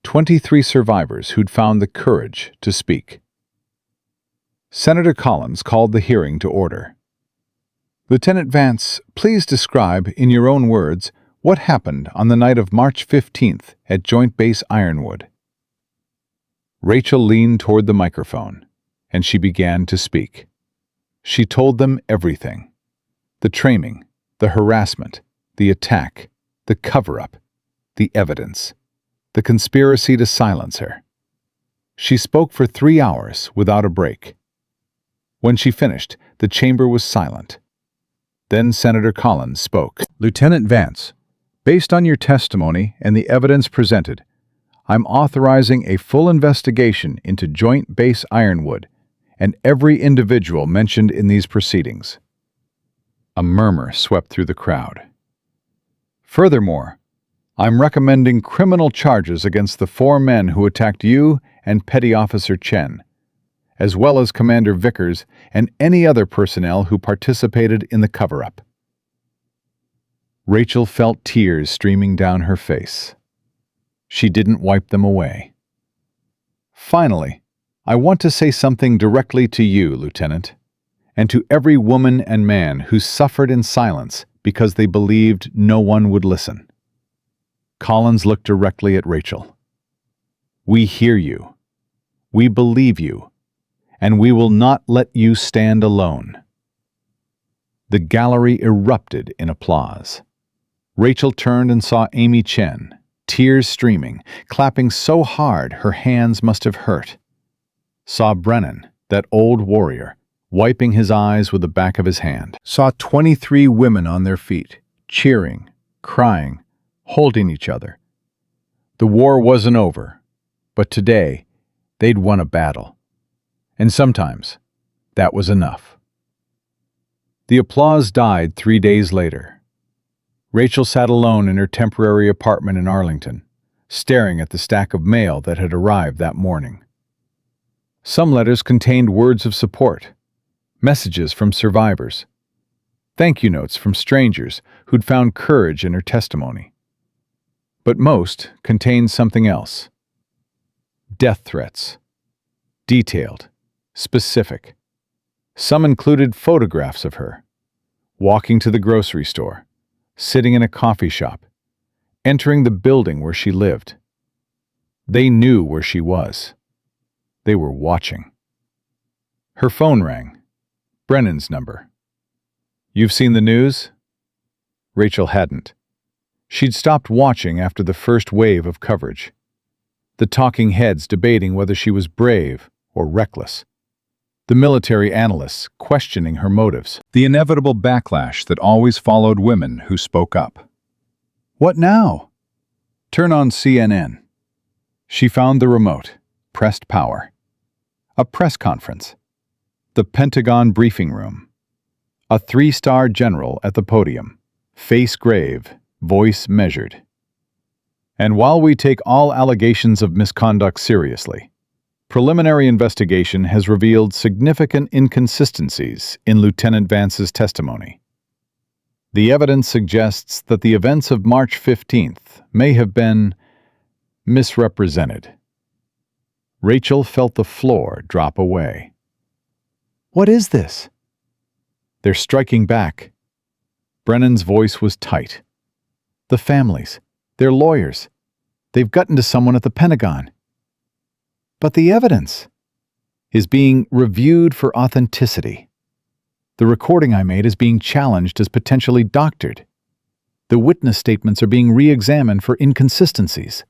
23 survivors who'd found the courage to speak. Senator Collins called the hearing to order. Lieutenant Vance, please describe, in your own words, what happened on the night of March 15th at Joint Base Ironwood. Rachel leaned toward the microphone, and she began to speak. She told them everything. The training, the harassment, the attack, the cover-up, the evidence, the conspiracy to silence her. She spoke for 3 hours without a break. When she finished, the chamber was silent. Then Senator Collins spoke. Lieutenant Vance, based on your testimony and the evidence presented, I'm authorizing a full investigation into Joint Base Ironwood and every individual mentioned in these proceedings. A murmur swept through the crowd. Furthermore, I'm recommending criminal charges against the 4 men who attacked you and Petty Officer Chen, as well as Commander Vickers and any other personnel who participated in the cover-up. Rachel felt tears streaming down her face. She didn't wipe them away. Finally, I want to say something directly to you, Lieutenant, and to every woman and man who suffered in silence because they believed no one would listen. Collins looked directly at Rachel. We hear you. We believe you. And we will not let you stand alone. The gallery erupted in applause. Rachel turned and saw Amy Chen, tears streaming, clapping so hard her hands must have hurt. Saw Brennan, that old warrior, wiping his eyes with the back of his hand. Saw 23 women on their feet, cheering, crying, holding each other. The war wasn't over, but today they'd won a battle. And sometimes that was enough. The applause died 3 days later. Rachel sat alone in her temporary apartment in Arlington, staring at the stack of mail that had arrived that morning. Some letters contained words of support, messages from survivors, thank you notes from strangers who'd found courage in her testimony. But most contained something else. Death threats. Detailed. Specific. Some included photographs of her, walking to the grocery store, sitting in a coffee shop, entering the building where she lived. They knew where she was. They were watching. Her phone rang. Brennan's number. You've seen the news? Rachel hadn't. She'd stopped watching after the first wave of coverage. The talking heads debating whether she was brave or reckless. The military analysts questioning her motives. The inevitable backlash that always followed women who spoke up. What now? Turn on CNN. She found the remote, pressed power. A press conference. The Pentagon briefing room. A 3-star general at the podium. Face grave, voice measured. And while we take all allegations of misconduct seriously, preliminary investigation has revealed significant inconsistencies in Lieutenant Vance's testimony. The evidence suggests that the events of March 15th may have been misrepresented. Rachel felt the floor drop away. What is this? They're striking back. Brennan's voice was tight. The families, their lawyers, they've gotten to someone at the Pentagon. But the evidence is being reviewed for authenticity. The recording I made is being challenged as potentially doctored. The witness statements are being re-examined for inconsistencies.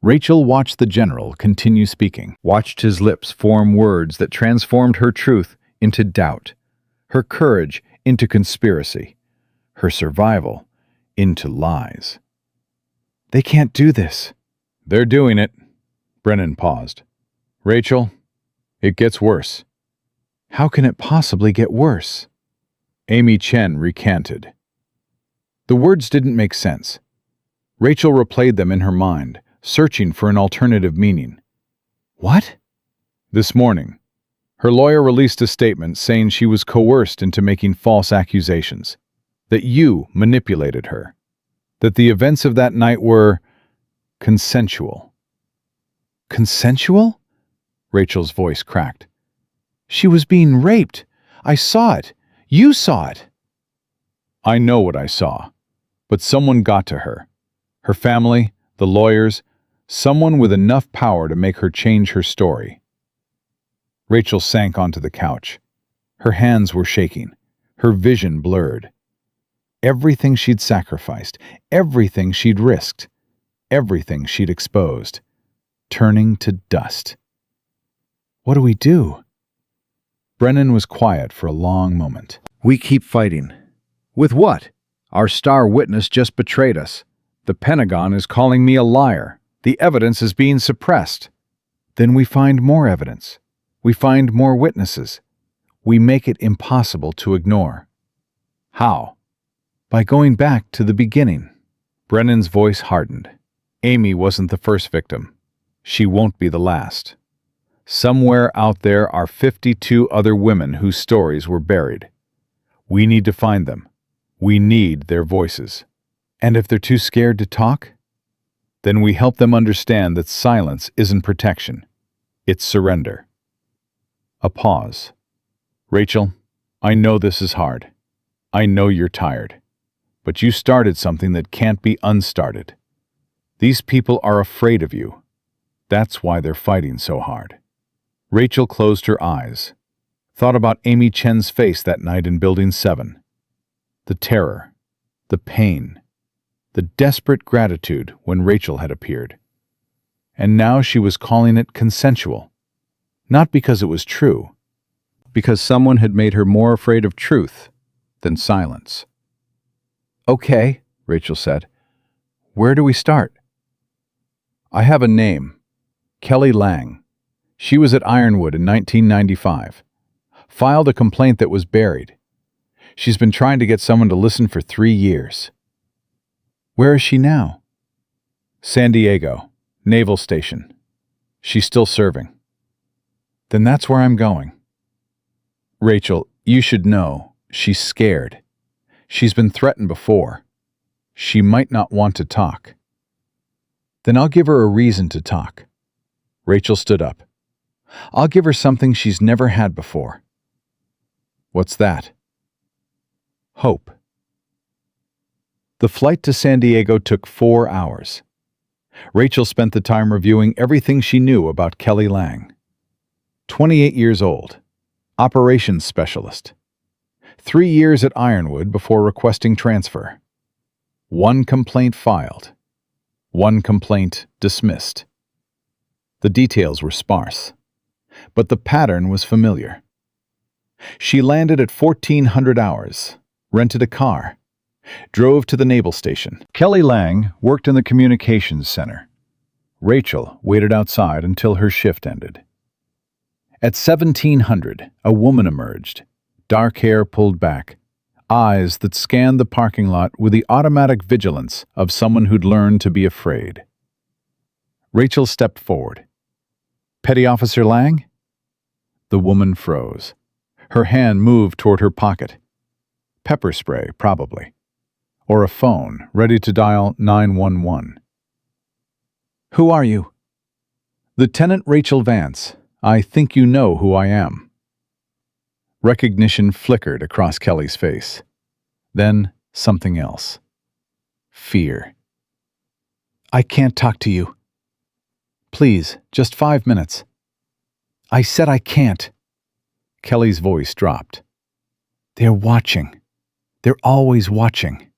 Rachel watched the general continue speaking, watched his lips form words that transformed her truth into doubt, her courage into conspiracy, her survival into lies. They can't do this. They're doing it. Brennan paused. Rachel, it gets worse. How can it possibly get worse? Amy Chen recanted. The words didn't make sense. Rachel replayed them in her mind, searching for an alternative meaning. What? This morning, her lawyer released a statement saying she was coerced into making false accusations, that you manipulated her, that the events of that night were consensual. Consensual? Rachel's voice cracked. She was being raped. I saw it. You saw it. I know what I saw, but someone got to her. Her family, the lawyers, someone with enough power to make her change her story. Rachel sank onto the couch. Her hands were shaking, her vision blurred. Everything she'd sacrificed, everything she'd risked, everything she'd exposed, turning to dust. What do we do? Brennan was quiet for a long moment. We keep fighting. With what? Our star witness just betrayed us. The Pentagon is calling me a liar. The evidence is being suppressed. Then we find more evidence. We find more witnesses. We make it impossible to ignore. How? By going back to the beginning. Brennan's voice hardened. Amy wasn't the first victim. She won't be the last. Somewhere out there are 52 other women whose stories were buried. We need to find them. We need their voices. And if they're too scared to talk, then we help them understand that silence isn't protection. It's surrender. A pause. Rachel, I know this is hard. I know you're tired. But you started something that can't be unstarted. These people are afraid of you. That's why they're fighting so hard. Rachel closed her eyes, thought about Amy Chen's face that night in Building 7. The terror, the pain, the desperate gratitude when Rachel had appeared. And now she was calling it consensual. Not because it was true, because someone had made her more afraid of truth than silence. Okay, Rachel said. Where do we start? I have a name. Kelly Lang. She was at Ironwood in 1995. Filed a complaint that was buried. She's been trying to get someone to listen for 3 years. Where is she now? San Diego, Naval Station. She's still serving. Then that's where I'm going. Rachel, you should know, she's scared. She's been threatened before. She might not want to talk. Then I'll give her a reason to talk. Rachel stood up. I'll give her something she's never had before. What's that? Hope. The flight to San Diego took 4 hours. Rachel spent the time reviewing everything she knew about Kelly Lang. 28 years old, operations specialist. 3 years at Ironwood before requesting transfer. 1 complaint filed. 1 complaint dismissed. The details were sparse, but the pattern was familiar. She landed at 1400 hours, rented a car, drove to the naval station. Kelly Lang worked in the communications center. Rachel waited outside until her shift ended. At 1700, a woman emerged, dark hair pulled back, eyes that scanned the parking lot with the automatic vigilance of someone who'd learned to be afraid. Rachel stepped forward. "Petty Officer Lang?" The woman froze. Her hand moved toward her pocket. Pepper spray, probably. Or a phone, ready to dial 911. Who are you? Lieutenant Rachel Vance. I think you know who I am. Recognition flickered across Kelly's face. Then something else. Fear. I can't talk to you. Please, just 5 minutes. I said I can't. Kelly's voice dropped. They're watching. They're always watching.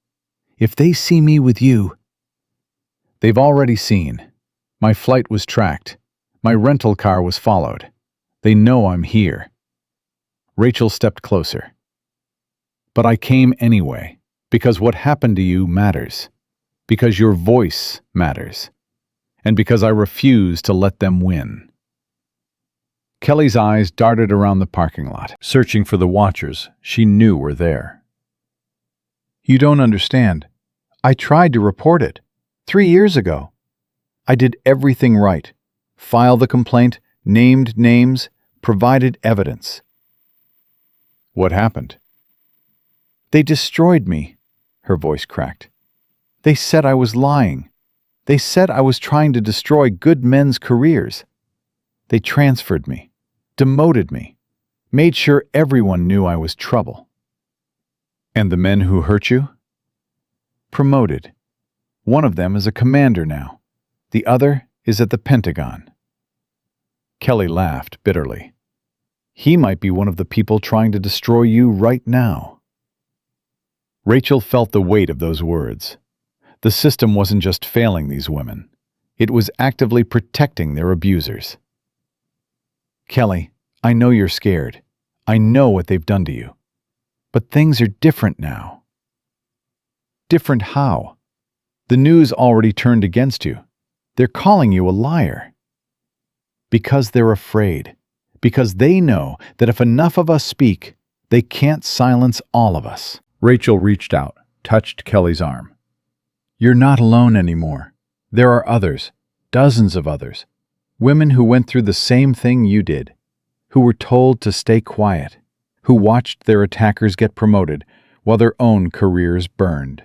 If they see me with you... They've already seen. My flight was tracked. My rental car was followed. They know I'm here. Rachel stepped closer. But I came anyway, because what happened to you matters. Because your voice matters. And because I refuse to let them win. Kelly's eyes darted around the parking lot, searching for the watchers she knew were there. You don't understand. I tried to report it 3 years ago. I did everything right. File the complaint, named names, provided evidence. What happened? They destroyed me, her voice cracked. They said I was lying. They said I was trying to destroy good men's careers. They transferred me, demoted me, made sure everyone knew I was trouble. And the men who hurt you? Promoted. One of them is a commander now. The other is at the Pentagon. Kelly laughed bitterly. He might be one of the people trying to destroy you right now. Rachel felt the weight of those words. The system wasn't just failing these women. It was actively protecting their abusers. Kelly, I know you're scared. I know what they've done to you. But things are different now. Different how? The news already turned against you. They're calling you a liar. Because they're afraid. Because they know that if enough of us speak, they can't silence all of us. Rachel reached out, touched Kelly's arm. You're not alone anymore. There are others, dozens of others, women who went through the same thing you did, who were told to stay quiet, who watched their attackers get promoted while their own careers burned.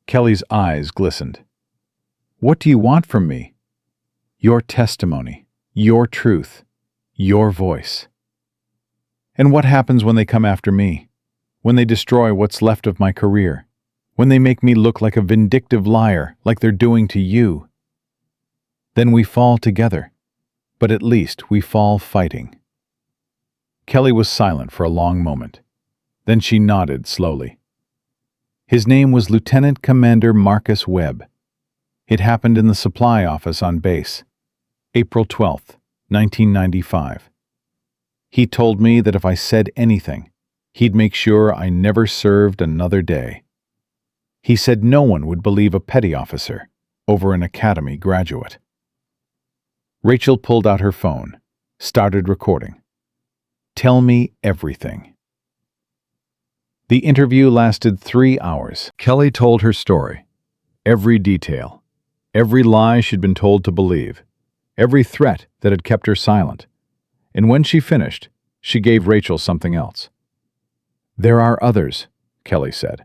Kelly's eyes glistened. What do you want from me? Your testimony, your truth, your voice. And what happens when they come after me? When they destroy what's left of my career? When they make me look like a vindictive liar, like they're doing to you? Then we fall together, but at least we fall fighting. Kelly was silent for a long moment. Then she nodded slowly. His name was Lieutenant Commander Marcus Webb. It happened in the supply office on base, April 12th, 1995. He told me that if I said anything, he'd make sure I never served another day. He said no one would believe a petty officer over an academy graduate. Rachel pulled out her phone, started recording. Tell me everything. The interview lasted 3 hours. Kelly told her story. Every detail. Every lie she'd been told to believe. Every threat that had kept her silent. And when she finished, she gave Rachel something else. There are others, Kelly said.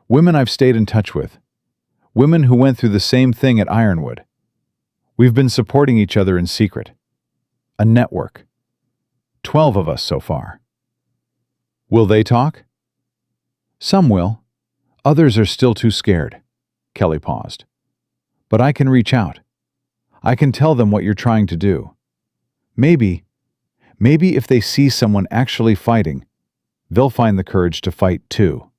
Women I've stayed in touch with. Women who went through the same thing at Ironwood. We've been supporting each other in secret. A network. 12 of us so far. Will they talk? Some will. Others are still too scared. Kelly paused. But I can reach out. I can tell them what you're trying to do. Maybe if they see someone actually fighting, they'll find the courage to fight too.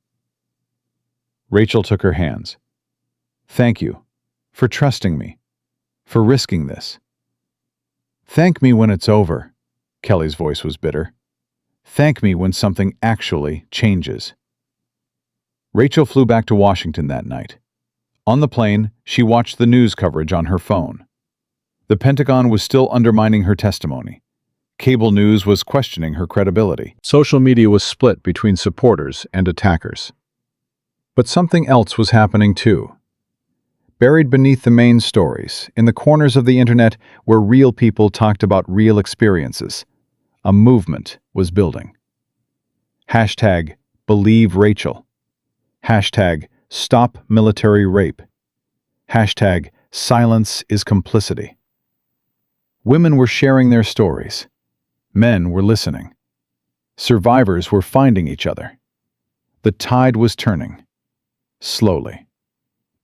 Rachel took her hands. Thank you for trusting me, for risking this. Thank me when it's over. Kelly's voice was bitter. Thank me when something actually changes. Rachel flew back to Washington that night. On the plane, she watched the news coverage on her phone. The Pentagon was still undermining her testimony. Cable news was questioning her credibility. Social media was split between supporters and attackers. But something else was happening too. Buried beneath the main stories, in the corners of the internet where real people talked about real experiences, a movement was building. Hashtag Believe Rachel. Hashtag Stop Military Rape. Hashtag Silence is Complicity. Women were sharing their stories. Men were listening. Survivors were finding each other. The tide was turning. Slowly.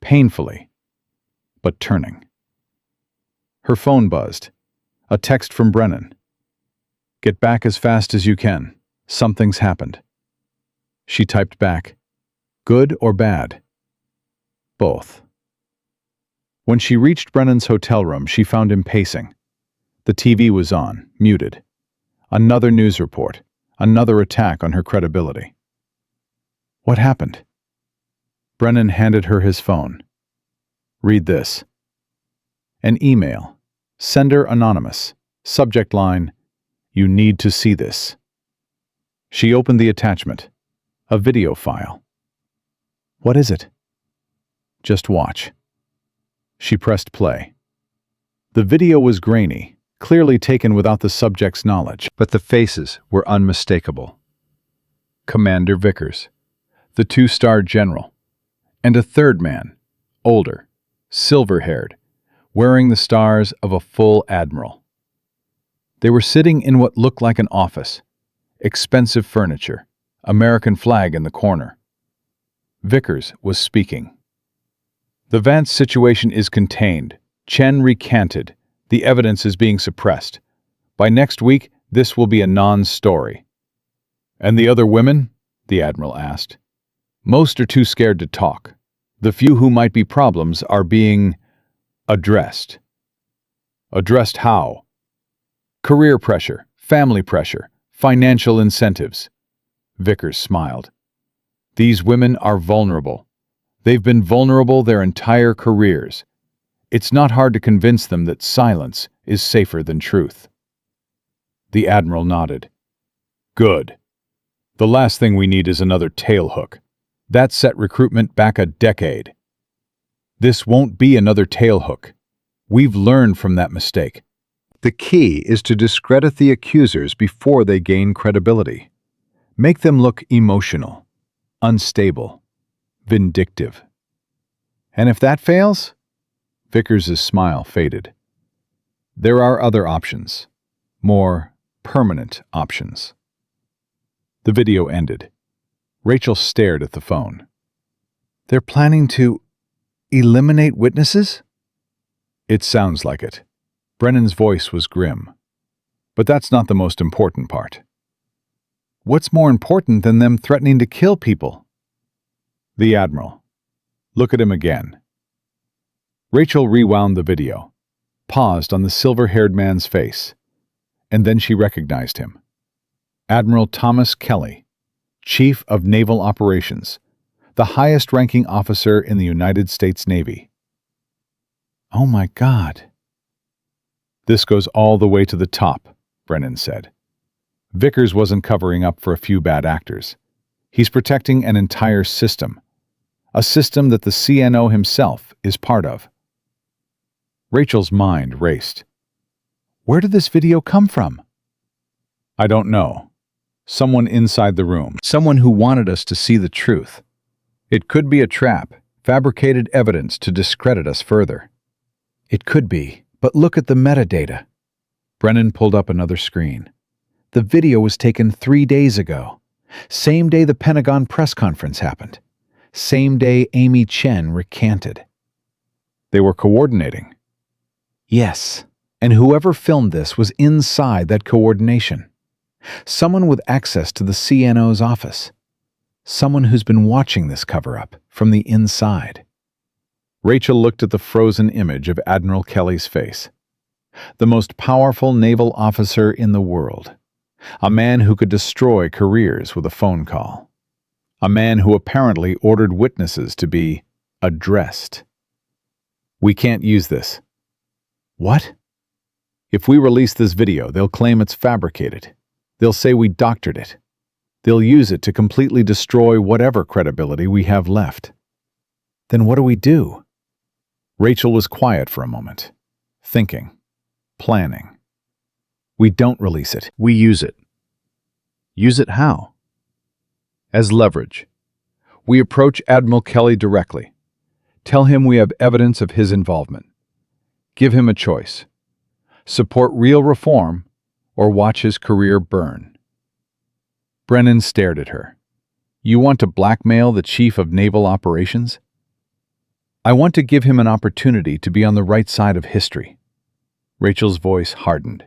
Painfully. But turning. Her phone buzzed. A text from Brennan. Get back as fast as you can. Something's happened. She typed back. Good or bad? Both. When she reached Brennan's hotel room, she found him pacing. The TV was on, muted. Another news report. Another attack on her credibility. What happened? Brennan handed her his phone. Read this. An email. Sender anonymous. Subject line, You need to see this. She opened the attachment. A video file. What is it? Just watch. She pressed play. The video was grainy, clearly taken without the subject's knowledge. But the faces were unmistakable. Commander Vickers, the two-star general, and a third man, older, silver-haired, wearing the stars of a full admiral. They were sitting in what looked like an office, expensive furniture, American flag in the corner. Vickers was speaking. "The Vance situation is contained. Chen recanted. The evidence is being suppressed. By next week, this will be a non-story." "And the other women?" the admiral asked. "Most are too scared to talk. The few who might be problems are being addressed." "Addressed how?" "Career pressure, family pressure, financial incentives." Vickers smiled. "These women are vulnerable. They've been vulnerable their entire careers. It's not hard to convince them that silence is safer than truth." The admiral nodded. "Good. The last thing we need is another tailhook. That set recruitment back a decade. This won't be another tailhook. We've learned from that mistake. The key is to discredit the accusers before they gain credibility. Make them look emotional, unstable, vindictive. And if that fails?" Vickers' smile faded. "There are other options. More permanent options." The video ended. Rachel stared at the phone. "They're planning to eliminate witnesses?" "It sounds like it." Brennan's voice was grim. "But that's not the most important part." "What's more important than them threatening to kill people?" "The admiral. Look at him again." Rachel rewound the video, paused on the silver-haired man's face, and then she recognized him. Admiral Thomas Kelly, Chief of Naval Operations, the highest-ranking officer in the United States Navy. "Oh my God." "This goes all the way to the top," Brennan said. "Vickers wasn't covering up for a few bad actors. He's protecting an entire system, a system that the CNO himself is part of." Rachel's mind raced. "Where did this video come from?" "I don't know. Someone inside the room. Someone who wanted us to see the truth. It could be a trap, fabricated evidence to discredit us further." "It could be, but look at the metadata." Brennan pulled up another screen. "The video was taken 3 days ago. Same day the Pentagon press conference happened. Same day Amy Chen recanted." "They were coordinating." "Yes, and whoever filmed this was inside that coordination. Someone with access to the CNO's office. Someone who's been watching this cover-up from the inside." Rachel looked at the frozen image of Admiral Kelly's face. The most powerful naval officer in the world. A man who could destroy careers with a phone call. A man who apparently ordered witnesses to be addressed. "We can't use this." "What?" "If we release this video, they'll claim it's fabricated. They'll say we doctored it. They'll use it to completely destroy whatever credibility we have left." "Then what do we do?" Rachel was quiet for a moment, thinking, planning. "We don't release it. We use it." "Use it how?" "As leverage. We approach Admiral Kelly directly. Tell him we have evidence of his involvement. Give him a choice. Support real reform or watch his career burn." Brennan stared at her. "You want to blackmail the Chief of Naval Operations?" "I want to give him an opportunity to be on the right side of history." Rachel's voice hardened.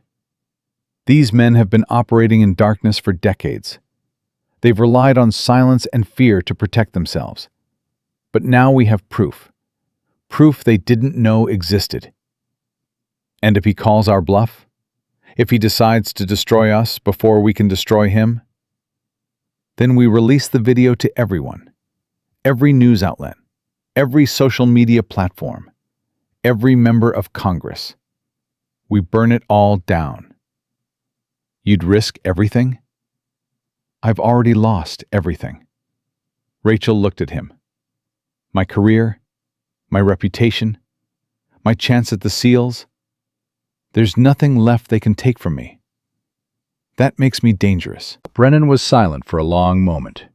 "These men have been operating in darkness for decades. They've relied on silence and fear to protect themselves. But now we have proof. Proof they didn't know existed. And if he calls our bluff? If he decides to destroy us before we can destroy him? Then we release the video to everyone. Every news outlet. Every social media platform. Every member of Congress. We burn it all down." "You'd risk everything?" "I've already lost everything." Rachel looked at him. "My career, my reputation, my chance at the SEALs. There's nothing left they can take from me. That makes me dangerous." Brennan was silent for a long moment.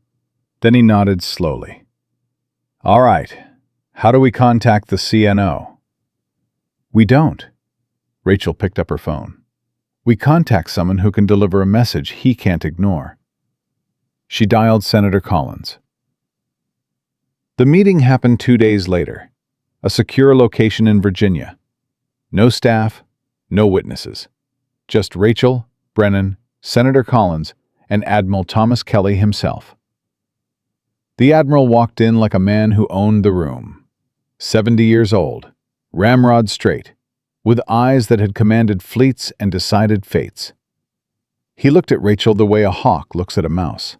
Then he nodded slowly. "All right. How do we contact the CNO?" "We don't." Rachel picked up her phone. "We contact someone who can deliver a message he can't ignore." She dialed Senator Collins. The meeting happened 2 days later. A secure location in Virginia. No staff, no witnesses. Just Rachel, Brennan, Senator Collins, and Admiral Thomas Kelly himself. The Admiral walked in like a man who owned the room. 70 years old, ramrod straight, with eyes that had commanded fleets and decided fates. He looked at Rachel the way a hawk looks at a mouse.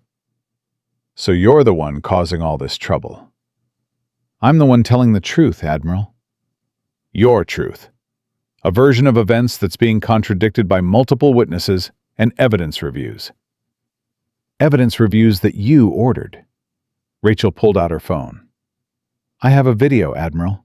"So you're the one causing all this trouble." "I'm the one telling the truth, Admiral." "Your truth. A version of events that's being contradicted by multiple witnesses and evidence reviews." "Evidence reviews that you ordered." Rachel pulled out her phone. "I have a video, Admiral.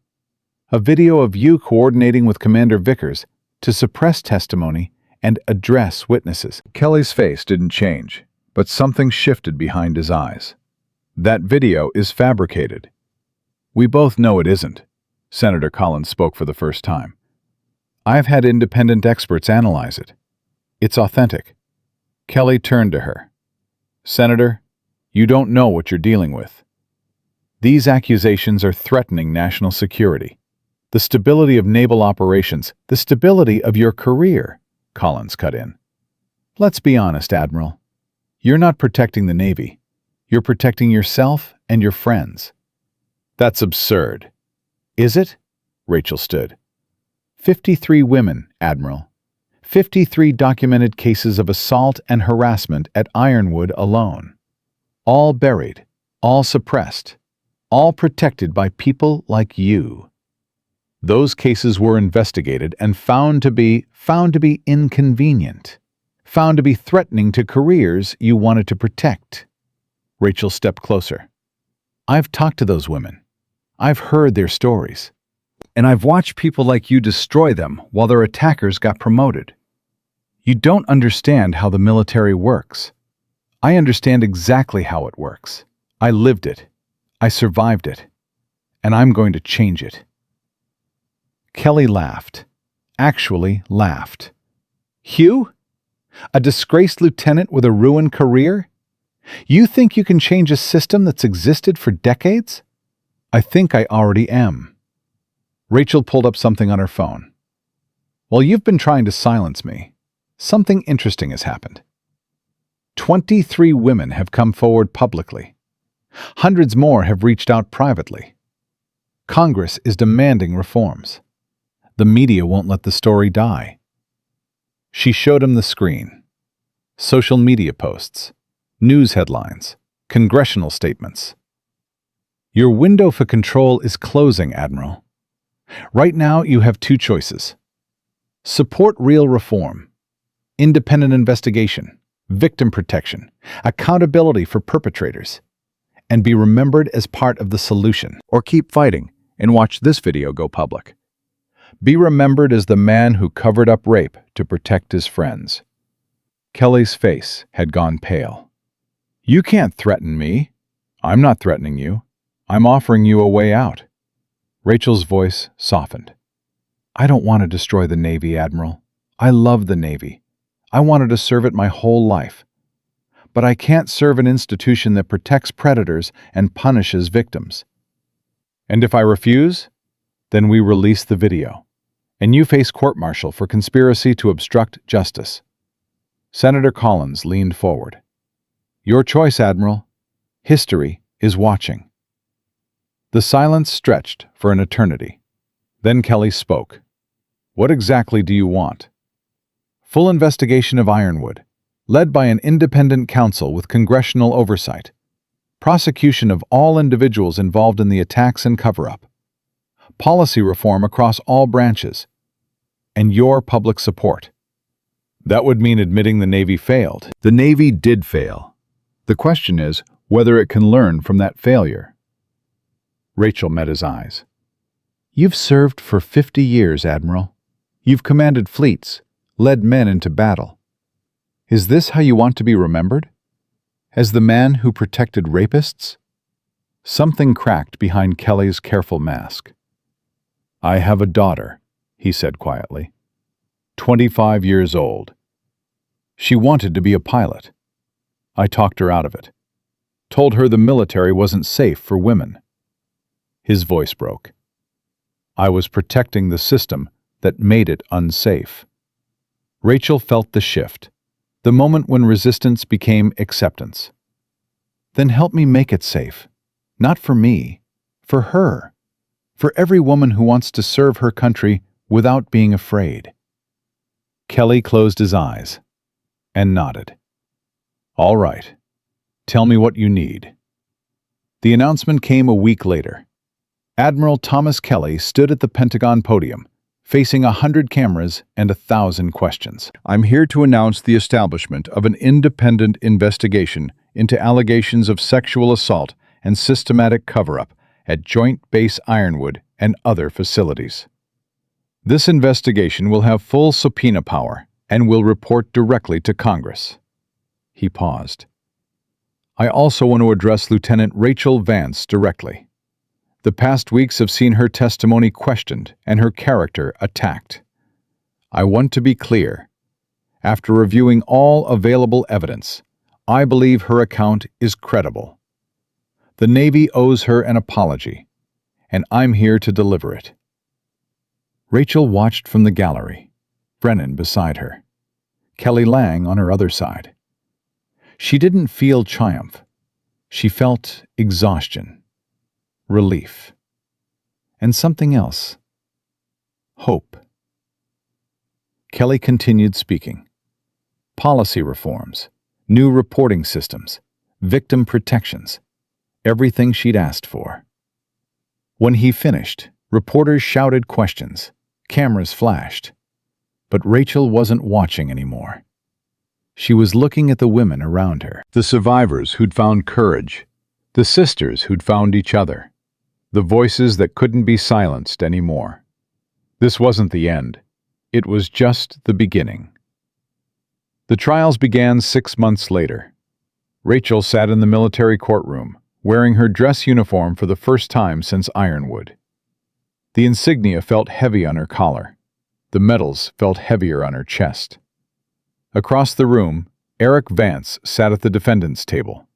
A video of you coordinating with Commander Vickers to suppress testimony and address witnesses." Kelly's face didn't change, but something shifted behind his eyes. "That video is fabricated." "We both know it isn't." Senator Collins spoke for the first time. "I've had independent experts analyze it. It's authentic." Kelly turned to her. "Senator, you don't know what you're dealing with. These accusations are threatening national security, the stability of naval operations, the stability of your career," Collins cut in. "Let's be honest, Admiral. You're not protecting the Navy. You're protecting yourself and your friends." "That's absurd." "Is it?" Rachel stood. 53 women, Admiral. 53 documented cases of assault and harassment at Ironwood alone. All buried, all suppressed, all protected by people like you. Those cases were investigated and found to be inconvenient, found to be threatening to careers you wanted to protect. Rachel stepped closer. "I've talked to those women. I've heard their stories. And I've watched people like you destroy them while their attackers got promoted. You don't understand how the military works. I understand exactly how it works. I lived it. I survived it. And I'm going to change it." Kelly laughed. Actually laughed. "Hugh? A disgraced lieutenant with a ruined career? You think you can change a system that's existed for decades?" "I think I already am." Rachel pulled up something on her phone. "While you've been trying to silence me, something interesting has happened. 23 women have come forward publicly. Hundreds more have reached out privately. Congress is demanding reforms. The media won't let the story die." She showed him the screen. Social media posts, news headlines, congressional statements. "Your window for control is closing, Admiral. Right now you have 2 choices. Support real reform, independent investigation, victim protection, accountability for perpetrators, and be remembered as part of the solution. Or keep fighting and watch this video go public. Be remembered as the man who covered up rape to protect his friends." Kelly's face had gone pale. "You can't threaten me. I'm not threatening you. I'm offering you a way out." Rachel's voice softened. "I don't want to destroy the Navy, Admiral. I love the Navy. I wanted to serve it my whole life. But I can't serve an institution that protects predators and punishes victims. And if I refuse, then we release the video, and you face court-martial for conspiracy to obstruct justice." Senator Collins leaned forward. "Your choice, Admiral. History is watching." The silence stretched for an eternity. Then Kelly spoke. "What exactly do you want?" "Full investigation of Ironwood, led by an independent counsel with congressional oversight. Prosecution of all individuals involved in the attacks and cover-up. Policy reform across all branches. And your public support." "That would mean admitting the Navy failed." "The Navy did fail. The question is whether it can learn from that failure." Rachel met his eyes. "You've served for 50 years, Admiral. You've commanded fleets, led men into battle. Is this how you want to be remembered? As the man who protected rapists? Something cracked behind Kelly's careful mask. I have a daughter, he said quietly. 25 years old. She wanted to be a pilot. I talked her out of it. Told her the military wasn't safe for women. His voice broke. I was protecting the system that made it unsafe. Rachel felt the shift, the moment when resistance became acceptance. Then help me make it safe. Not for me, for her. For every woman who wants to serve her country without being afraid. Kelly closed his eyes and nodded. All right. Tell me what you need. The announcement came a week later. Admiral Thomas Kelly stood at the Pentagon podium, facing 100 cameras and 1,000 questions. I'm here to announce the establishment of an independent investigation into allegations of sexual assault and systematic cover-up at Joint Base Ironwood and other facilities. This investigation will have full subpoena power and will report directly to Congress. He paused. I also want to address Lieutenant Rachel Vance directly. The past weeks have seen her testimony questioned and her character attacked. I want to be clear. After reviewing all available evidence, I believe her account is credible. The Navy owes her an apology, and I'm here to deliver it. Rachel watched from the gallery, Brennan beside her, Kelly Lang on her other side. She didn't feel triumph. She felt exhaustion, relief, and something else. Hope. Kelly continued speaking. Policy reforms, new reporting systems, victim protections, everything she'd asked for. When he finished, reporters shouted questions, cameras flashed. But Rachel wasn't watching anymore. She was looking at the women around her, the survivors who'd found courage, the sisters who'd found each other, the voices that couldn't be silenced anymore. This wasn't the end. It was just the beginning. The trials began 6 months later. Rachel sat in the military courtroom, wearing her dress uniform for the first time since Ironwood. The insignia felt heavy on her collar. The medals felt heavier on her chest. Across the room, Eric Vance sat at the defendant's table.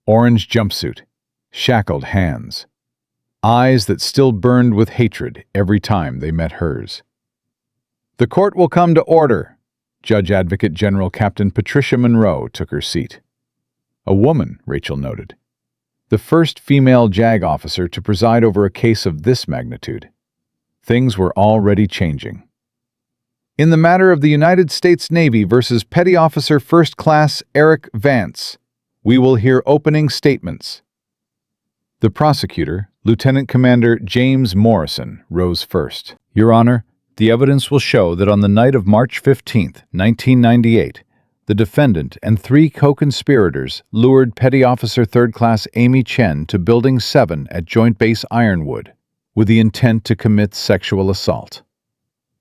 Orange jumpsuit, shackled hands, eyes that still burned with hatred every time they met hers. The court will come to order. Judge Advocate General Captain Patricia Monroe took her seat. A woman, Rachel noted. The first female JAG officer to preside over a case of this magnitude. Things were already changing. In the matter of the United States Navy versus Petty Officer First Class Eric Vance, we will hear opening statements. The prosecutor, Lieutenant Commander James Morrison, rose first. Your Honor, the evidence will show that on the night of March 15, 1998, the defendant and 3 co-conspirators lured Petty Officer Third Class Amy Chen to Building 7 at Joint Base Ironwood with the intent to commit sexual assault.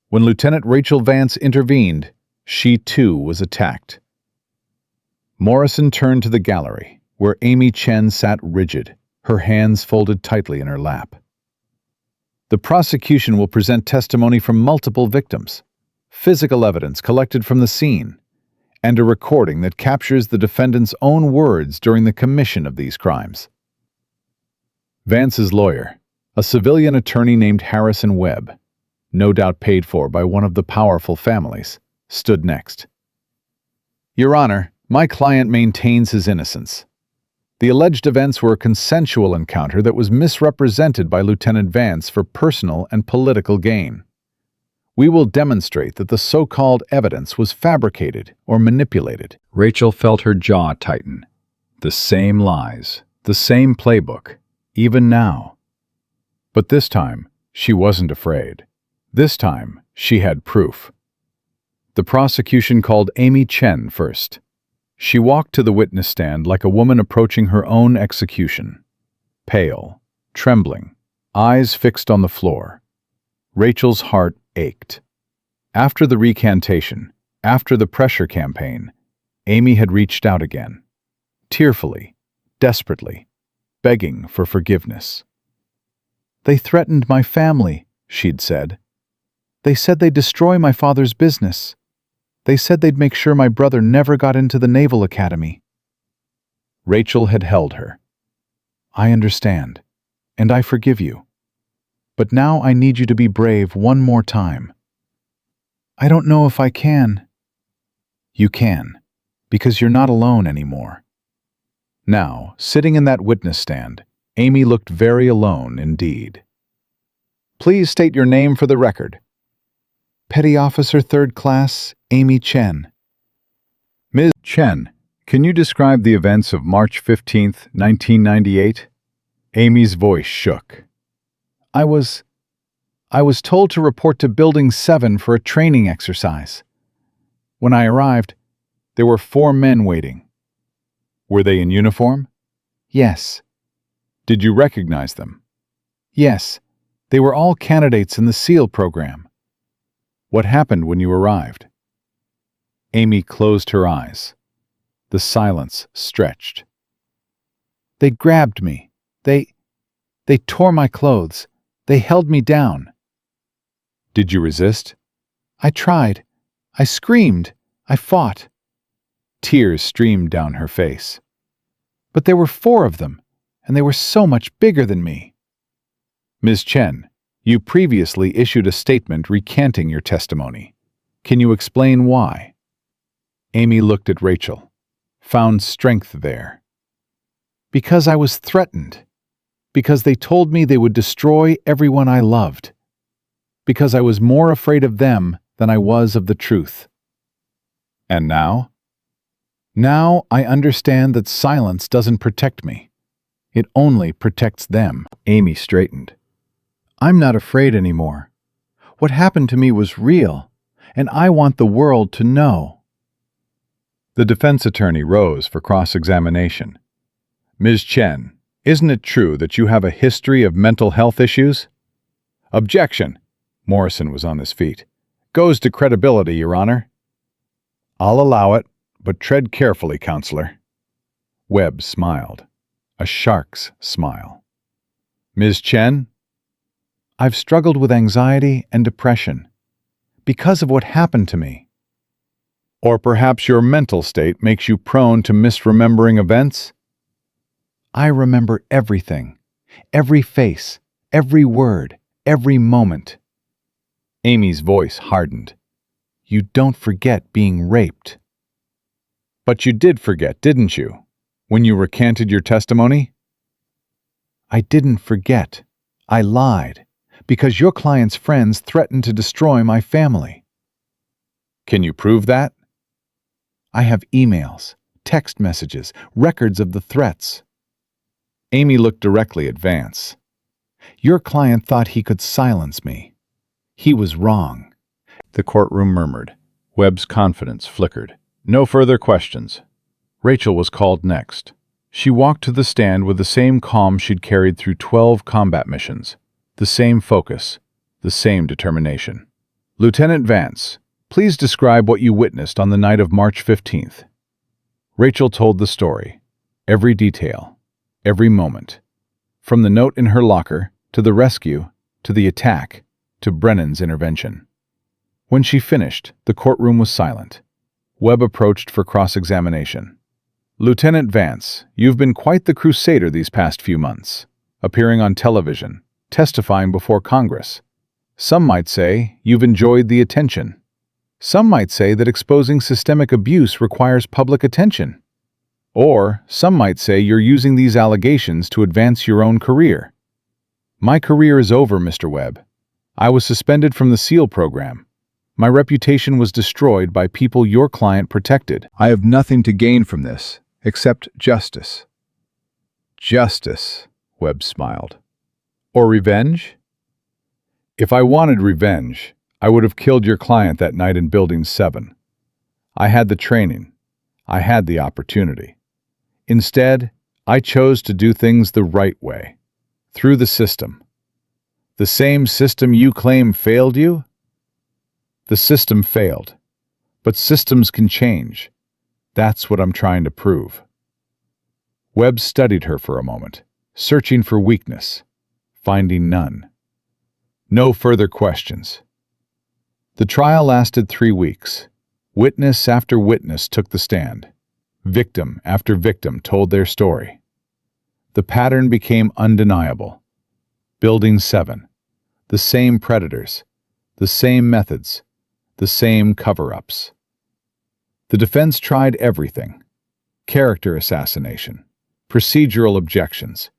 When Lieutenant Rachel Vance intervened, she too was attacked. Morrison turned to the gallery, where Amy Chen sat rigid, her hands folded tightly in her lap. The prosecution will present testimony from multiple victims, physical evidence collected from the scene, and a recording that captures the defendant's own words during the commission of these crimes. Vance's lawyer, a civilian attorney named Harrison Webb, no doubt paid for by one of the powerful families, stood next. Your Honor, my client maintains his innocence. The alleged events were a consensual encounter that was misrepresented by Lieutenant Vance for personal and political gain. We will demonstrate that the so-called evidence was fabricated or manipulated. Rachel felt her jaw tighten. The same lies, the same playbook, even now. But this time, she wasn't afraid. This time, she had proof. The prosecution called Amy Chen first. She walked to the witness stand like a woman approaching her own execution. Pale, trembling, eyes fixed on the floor. Rachel's heart ached. After the recantation, after the pressure campaign, Amy had reached out again, tearfully, desperately, begging for forgiveness. "They threatened my family," she'd said. "They said they'd destroy my father's business. They said they'd make sure my brother never got into the Naval Academy." Rachel had held her. "I understand, and I forgive you. But now I need you to be brave one more time." "I don't know if I can." "You can, because you're not alone anymore." Now, sitting in that witness stand, Amy looked very alone indeed. "Please state your name for the record." Petty Officer 3rd Class, Amy Chen. Ms. Chen, can you describe the events of March 15th, 1998? Amy's voice shook. I was told to report to Building 7 for a training exercise. When I arrived, there were 4 men waiting. Were they in uniform? Yes. Did you recognize them? Yes. They were all candidates in the SEAL program. What happened when you arrived? Amy closed her eyes. The silence stretched. They grabbed me. They tore my clothes. They held me down. Did you resist? I tried. I screamed. I fought. Tears streamed down her face. But there were 4 of them, and they were so much bigger than me. Ms. Chen, you previously issued a statement recanting your testimony. Can you explain why? Amy looked at Rachel, found strength there. Because I was threatened. Because they told me they would destroy everyone I loved. Because I was more afraid of them than I was of the truth. And now? Now I understand that silence doesn't protect me. It only protects them. Amy straightened. I'm not afraid anymore. What happened to me was real, and I want the world to know. The defense attorney rose for cross-examination. Ms. Chen, isn't it true that you have a history of mental health issues? Objection! Morrison was on his feet. Goes to credibility, Your Honor. I'll allow it, but tread carefully, Counselor. Webb smiled. A shark's smile. Ms. Chen? I've struggled with anxiety and depression because of what happened to me. Or perhaps your mental state makes you prone to misremembering events? I remember everything, every face, every word, every moment. Amy's voice hardened. You don't forget being raped. But you did forget, didn't you, when you recanted your testimony? I didn't forget. I lied, because your client's friends threatened to destroy my family. Can you prove that? I have emails, text messages, records of the threats. Amy looked directly at Vance. Your client thought he could silence me. He was wrong. The courtroom murmured. Webb's confidence flickered. No further questions. Rachel was called next. She walked to the stand with the same calm she'd carried through 12 combat missions. The same focus, the same determination. Lieutenant Vance, please describe what you witnessed on the night of March 15th. Rachel told the story. Every detail. Every moment. From the note in her locker, to the rescue, to the attack, to Brennan's intervention. When she finished, the courtroom was silent. Webb approached for cross-examination. Lieutenant Vance, you've been quite the crusader these past few months, appearing on television, testifying before Congress. Some might say you've enjoyed the attention. Some might say that exposing systemic abuse requires public attention. Or some might say you're using these allegations to advance your own career. My career is over, Mr. Webb. I was suspended from the SEAL program. My reputation was destroyed by people your client protected. I have nothing to gain from this, except justice. Justice, Webb smiled. Or revenge? If I wanted revenge, I would have killed your client that night in Building 7. I had the training. I had the opportunity. Instead, I chose to do things the right way, through the system. The same system you claim failed you? The system failed. But systems can change. That's what I'm trying to prove. Webb studied her for a moment, searching for weakness, finding none. No further questions. The trial lasted 3 weeks. Witness after witness took the stand. Victim after victim told their story. The pattern became undeniable. Building 7. The same predators. The same methods. The same cover-ups. The defense tried everything. Character assassination. Procedural objections.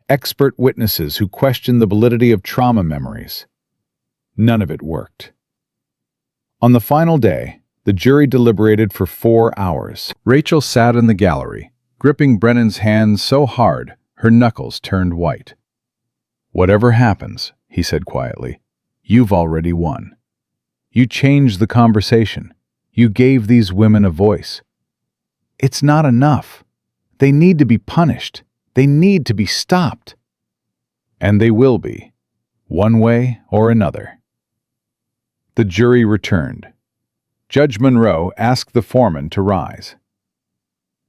Expert witnesses who questioned the validity of trauma memories. None of it worked. On the final day, the jury deliberated for 4 hours. Rachel sat in the gallery, gripping Brennan's hand so hard her knuckles turned white. "Whatever happens," he said quietly, "you've already won. You changed the conversation. You gave these women a voice. It's not enough. They need to be punished. They need to be stopped." And they will be, one way or another. The jury returned. Judge Monroe asked the foreman to rise.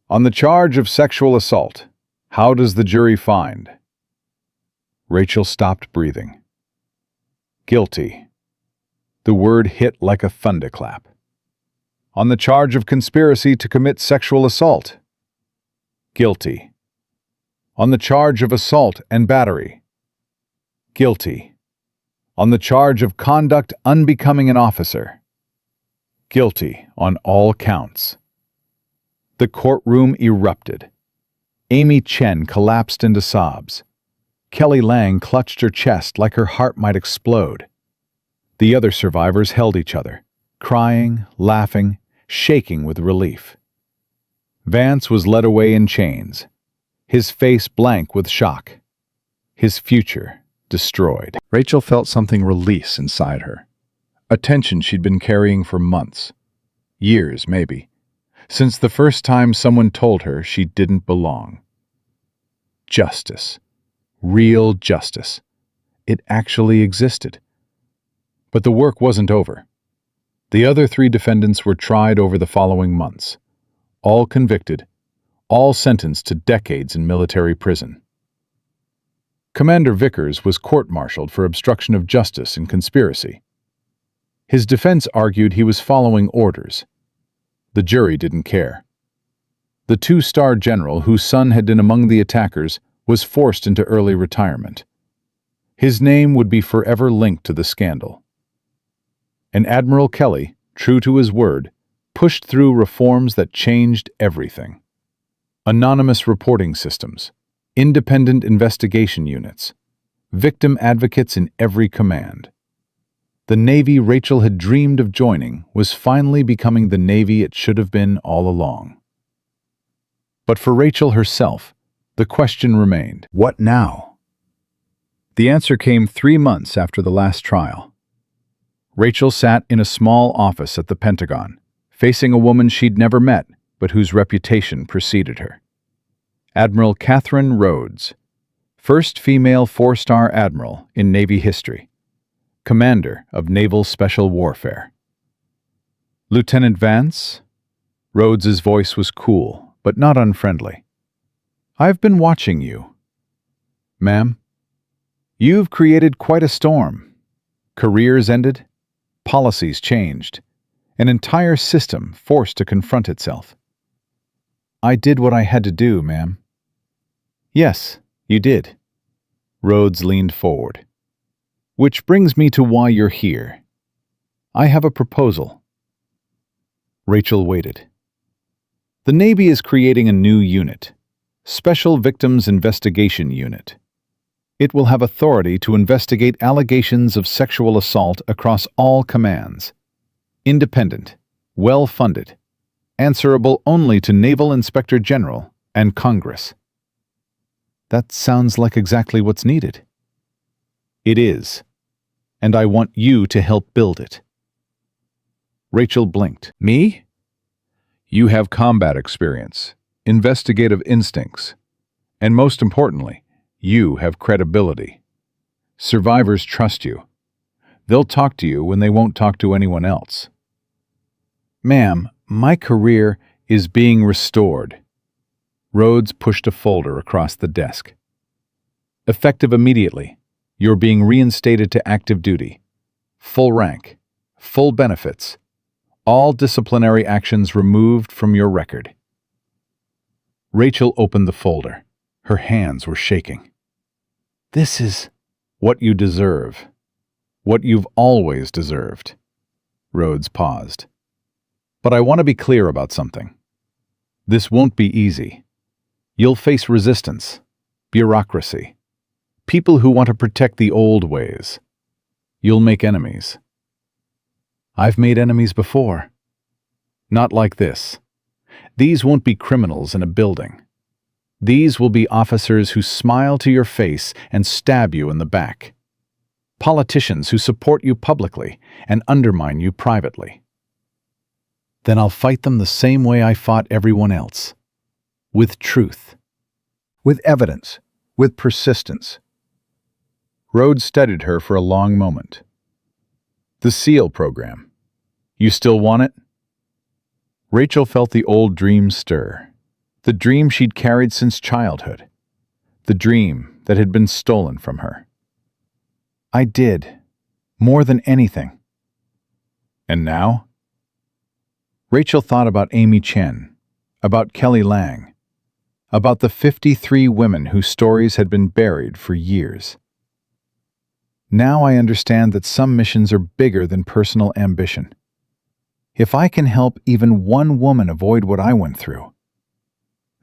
"On the charge of sexual assault, how does the jury find?" Rachel stopped breathing. "Guilty." The word hit like a thunderclap. "On the charge of conspiracy to commit sexual assault?" "Guilty." "On the charge of assault and battery?" "Guilty." "On the charge of conduct unbecoming an officer?" "Guilty on all counts." The courtroom erupted. Amy Chen collapsed into sobs. Kelly Lang clutched her chest like her heart might explode. The other survivors held each other, crying, laughing, shaking with relief. Vance was led away in chains, his face blank with shock, his future destroyed. Rachel felt something release inside her, a tension she'd been carrying for months, years maybe, since the first time someone told her she didn't belong. Justice. Real justice. It actually existed. But the work wasn't over. The other 3 defendants were tried over the following months, all convicted, all sentenced to decades in military prison. Commander Vickers was court-martialed for obstruction of justice and conspiracy. His defense argued he was following orders. The jury didn't care. The 2-star general, whose son had been among the attackers, was forced into early retirement. His name would be forever linked to the scandal. And Admiral Kelly, true to his word, pushed through reforms that changed everything. Anonymous reporting systems, independent investigation units, victim advocates in every command. The Navy Rachel had dreamed of joining was finally becoming the Navy it should have been all along. But for Rachel herself, the question remained, what now? The answer came 3 months after the last trial. Rachel sat in a small office at the Pentagon, facing a woman she'd never met, but whose reputation preceded her. Admiral Catherine Rhodes, first female 4-star admiral in Navy history, commander of Naval Special Warfare. "Lieutenant Vance?" Rhodes's voice was cool, but not unfriendly. "I've been watching you." "Ma'am?" "You've created quite a storm. Careers ended, policies changed, an entire system forced to confront itself." "I did what I had to do, ma'am." "Yes, you did." Rhodes leaned forward. "Which brings me to why you're here. I have a proposal." Rachel waited. "The Navy is creating a new unit, Special Victims Investigation Unit. It will have authority to investigate allegations of sexual assault across all commands. Independent, well-funded, answerable only to Naval Inspector General and Congress." "That sounds like exactly what's needed." "It is, and I want you to help build it." Rachel blinked. "Me?" "You have combat experience, investigative instincts, and most importantly, you have credibility. Survivors trust you. They'll talk to you when they won't talk to anyone else. Ma'am, my career is being restored. Rhodes pushed a folder across the desk. Effective immediately. You're being reinstated to active duty. Full rank. Full benefits. All disciplinary actions removed from your record. Rachel opened the folder. Her hands were shaking. This is what you deserve. What you've always deserved. Rhodes paused. But I want to be clear about something. This won't be easy. You'll face resistance, bureaucracy, people who want to protect the old ways. You'll make enemies. I've made enemies before. Not like this. These won't be criminals in a building. These will be officers who smile to your face and stab you in the back. Politicians who support you publicly and undermine you privately. Then I'll fight them the same way I fought everyone else. With truth. With evidence. With persistence. Rhodes studied her for a long moment. The SEAL program. You still want it? Rachel felt the old dream stir. The dream she'd carried since childhood. The dream that had been stolen from her. I did. More than anything. And now? Rachel thought about Amy Chen, about Kelly Lang, about the 53 women whose stories had been buried for years. Now I understand that some missions are bigger than personal ambition. If I can help even one woman avoid what I went through,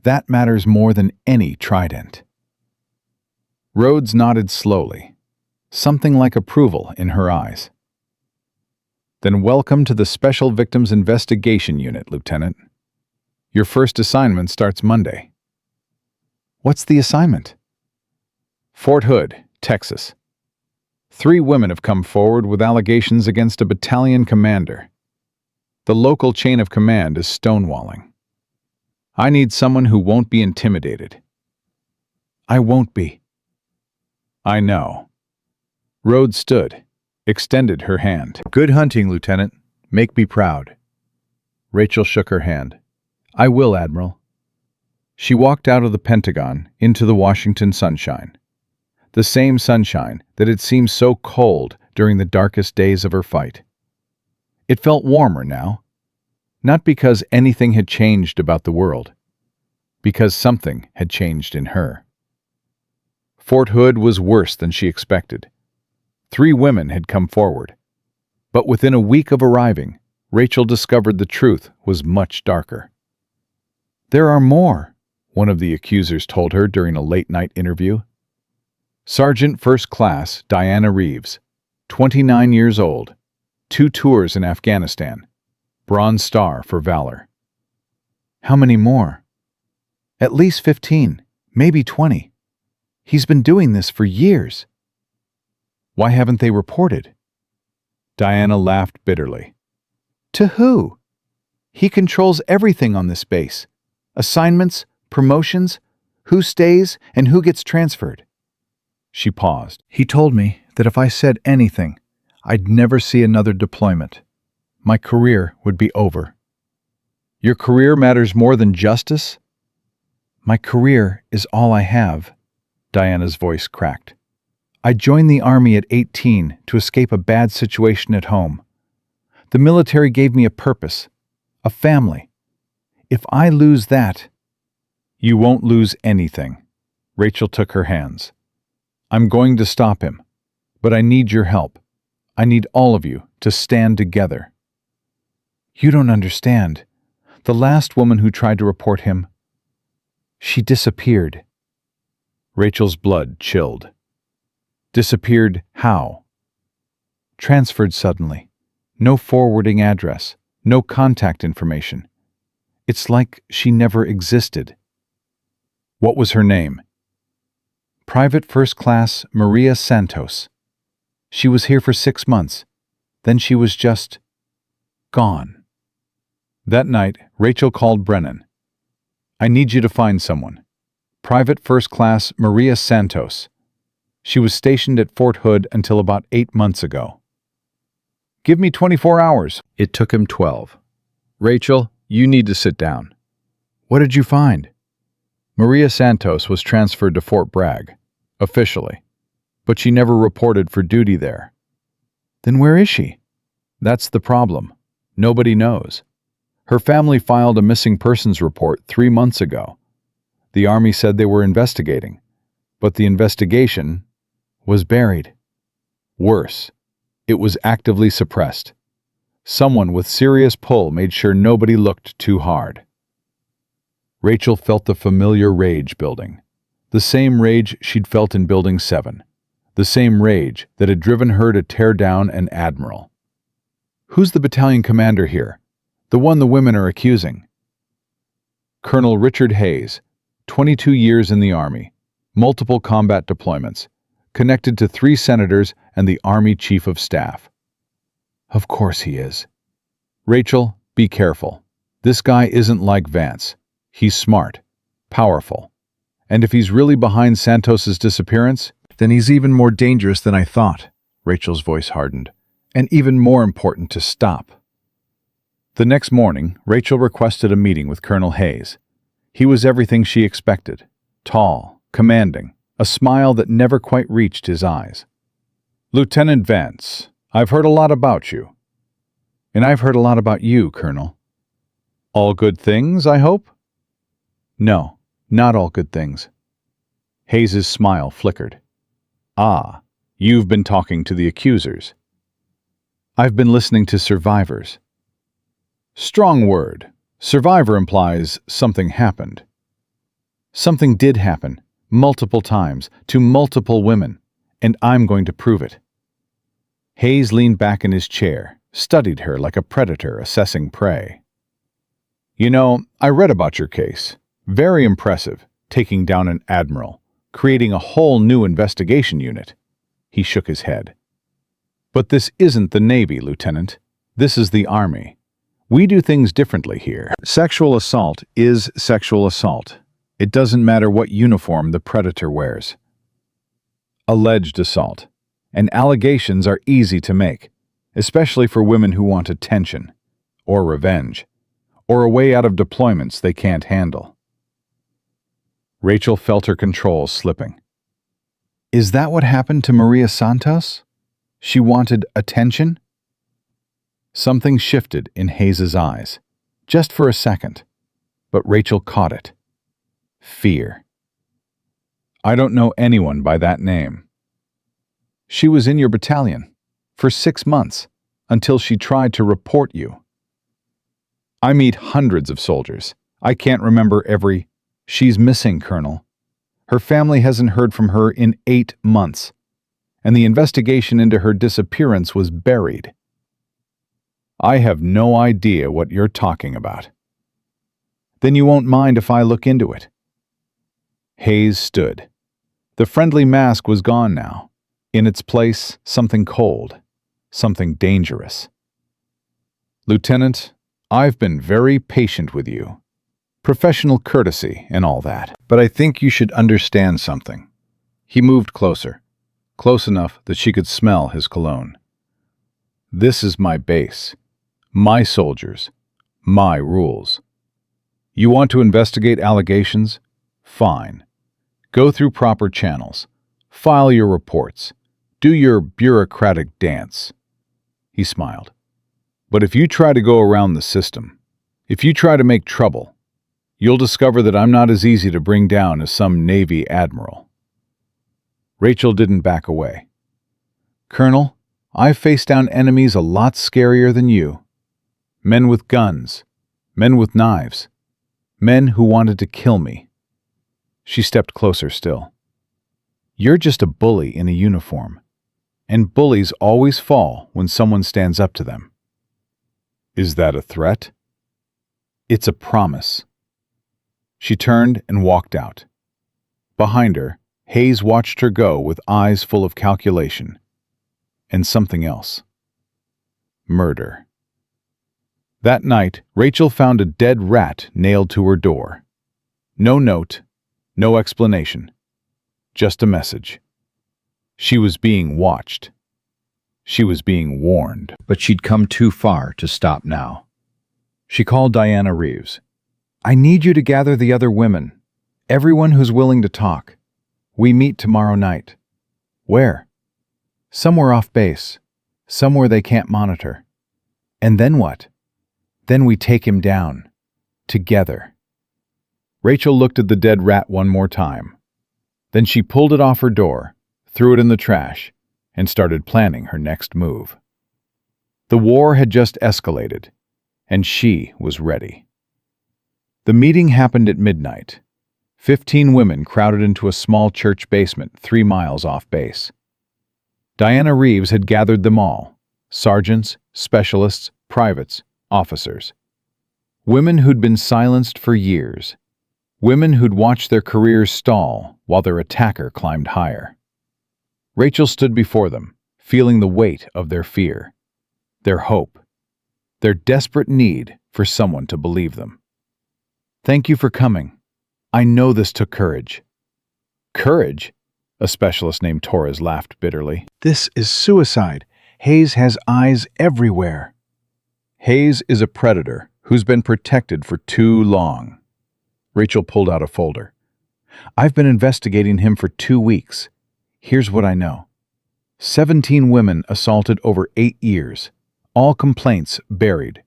that matters more than any trident. Rhodes nodded slowly, something like approval in her eyes. Then welcome to the Special Victims Investigation Unit, Lieutenant. Your first assignment starts Monday. What's the assignment? Fort Hood, Texas. 3 women have come forward with allegations against a battalion commander. The local chain of command is stonewalling. I need someone who won't be intimidated. I won't be. I know. Rhodes stood, extended her hand. Good hunting, Lieutenant. Make me proud. Rachel shook her hand. I will, Admiral. She walked out of the Pentagon into the Washington sunshine. The same sunshine that had seemed so cold during the darkest days of her fight. It felt warmer now, not because anything had changed about the world, because something had changed in her. Fort Hood was worse than she expected. 3 women had come forward, but within a week of arriving, Rachel discovered the truth was much darker. There are more, one of the accusers told her during a late-night interview. Sergeant First Class Diana Reeves, 29 years old, 2 tours in Afghanistan, Bronze Star for valor. How many more? At least 15, maybe 20. He's been doing this for years. Why haven't they reported? Diana laughed bitterly. To who? He controls everything on this base. Assignments, promotions, who stays and who gets transferred. She paused. He told me that if I said anything, I'd never see another deployment. My career would be over. Your career matters more than justice? My career is all I have. Diana's voice cracked. I joined the Army at 18 to escape a bad situation at home. The military gave me a purpose, a family. If I lose that... You won't lose anything. Rachel took her hands. I'm going to stop him, but I need your help. I need all of you to stand together. You don't understand. The last woman who tried to report him, she disappeared. Rachel's blood chilled. Disappeared how? Transferred suddenly. No forwarding address, no contact information. It's like she never existed. What was her name? Private First Class Maria Santos. She was here for 6 months. Then she was just gone. That night, Rachel called Brennan. I need you to find someone. Private First Class Maria Santos. She was stationed at Fort Hood until about 8 months ago. Give me 24 hours. It took him 12. Rachel, you need to sit down. What did you find? Maria Santos was transferred to Fort Bragg, officially, but she never reported for duty there. Then where is she? That's the problem. Nobody knows. Her family filed a missing persons report 3 months ago. The Army said they were investigating, but the investigation was buried. Worse, it was actively suppressed. Someone with serious pull made sure nobody looked too hard. Rachel felt the familiar rage building. The same rage she'd felt in Building 7. The same rage that had driven her to tear down an admiral. Who's the battalion commander here? The one the women are accusing. Colonel Richard Hayes, 22 years in the Army, multiple combat deployments, connected to 3 senators and the Army Chief of Staff. Of course he is. Rachel, be careful. This guy isn't like Vance. He's smart, powerful. And if he's really behind Santos's disappearance, then he's even more dangerous than I thought. Rachel's voice hardened. And even more important to stop. The next morning, Rachel requested a meeting with Colonel Hayes. He was everything she expected. Tall, commanding, a smile that never quite reached his eyes. Lieutenant Vance, I've heard a lot about you. And I've heard a lot about you, Colonel. All good things, I hope? No, not all good things. Hayes's smile flickered. Ah, you've been talking to the accusers. I've been listening to survivors. Strong word. Survivor implies something happened. Something did happen, multiple times, to multiple women, and I'm going to prove it. Hayes leaned back in his chair, studied her like a predator assessing prey. You know, I read about your case. Very impressive, taking down an admiral, creating a whole new investigation unit. He shook his head. But this isn't the Navy, Lieutenant. This is the Army. We do things differently here. Sexual assault is sexual assault. It doesn't matter what uniform the predator wears. Alleged assault. And allegations are easy to make, especially for women who want attention, or revenge, or a way out of deployments they can't handle. Rachel felt her control slipping. Is that what happened to Maria Santos? She wanted attention? Something shifted in Hayes's eyes, just for a second, but Rachel caught it. Fear. I don't know anyone by that name. She was in your battalion for 6 months, until she tried to report you. I meet hundreds of soldiers. I can't remember every... She's missing, Colonel. Her family hasn't heard from her in 8 months, and the investigation into her disappearance was buried. I have no idea what you're talking about. Then you won't mind if I look into it. Hayes stood. The friendly mask was gone now. In its place, something cold, something dangerous. Lieutenant, I've been very patient with you. Professional courtesy and all that. But I think you should understand something. He moved closer, close enough that she could smell his cologne. This is my base, my soldiers, my rules. You want to investigate allegations? Fine. Go through proper channels. File your reports. Do your bureaucratic dance. He smiled. But if you try to go around the system, if you try to make trouble, you'll discover that I'm not as easy to bring down as some Navy admiral. Rachel didn't back away. Colonel, I've faced down enemies a lot scarier than you. Men with guns, men with knives, men who wanted to kill me. She stepped closer still. You're just a bully in a uniform, and bullies always fall when someone stands up to them. Is that a threat? It's a promise. She turned and walked out. Behind her, Hayes watched her go with eyes full of calculation. And something else. Murder. That night, Rachel found a dead rat nailed to her door. No note, no explanation. Just a message. She was being watched. She was being warned, but she'd come too far to stop now. She called Diana Reeves. "I need you to gather the other women, everyone who's willing to talk. We meet tomorrow night." "Where?" "Somewhere off base, somewhere they can't monitor." "And then what?" "Then we take him down. Together." Rachel looked at the dead rat one more time. Then she pulled it off her door, threw it in the trash, and started planning her next move. The war had just escalated, and she was ready. The meeting happened at midnight. 15 women crowded into a small church basement 3 miles off base. Diana Reeves had gathered them all: sergeants, specialists, privates, officers. Women who'd been silenced for years. Women who'd watched their careers stall while their attacker climbed higher. Rachel stood before them, feeling the weight of their fear, their hope, their desperate need for someone to believe them. "Thank you for coming. I know this took courage." "Courage?" A specialist named Torres laughed bitterly. "This is suicide. Hayes has eyes everywhere." "Hayes is a predator who's been protected for too long." Rachel pulled out a folder. "I've been investigating him for 2 weeks. Here's what I know. 17 women assaulted over 8 years. All complaints buried.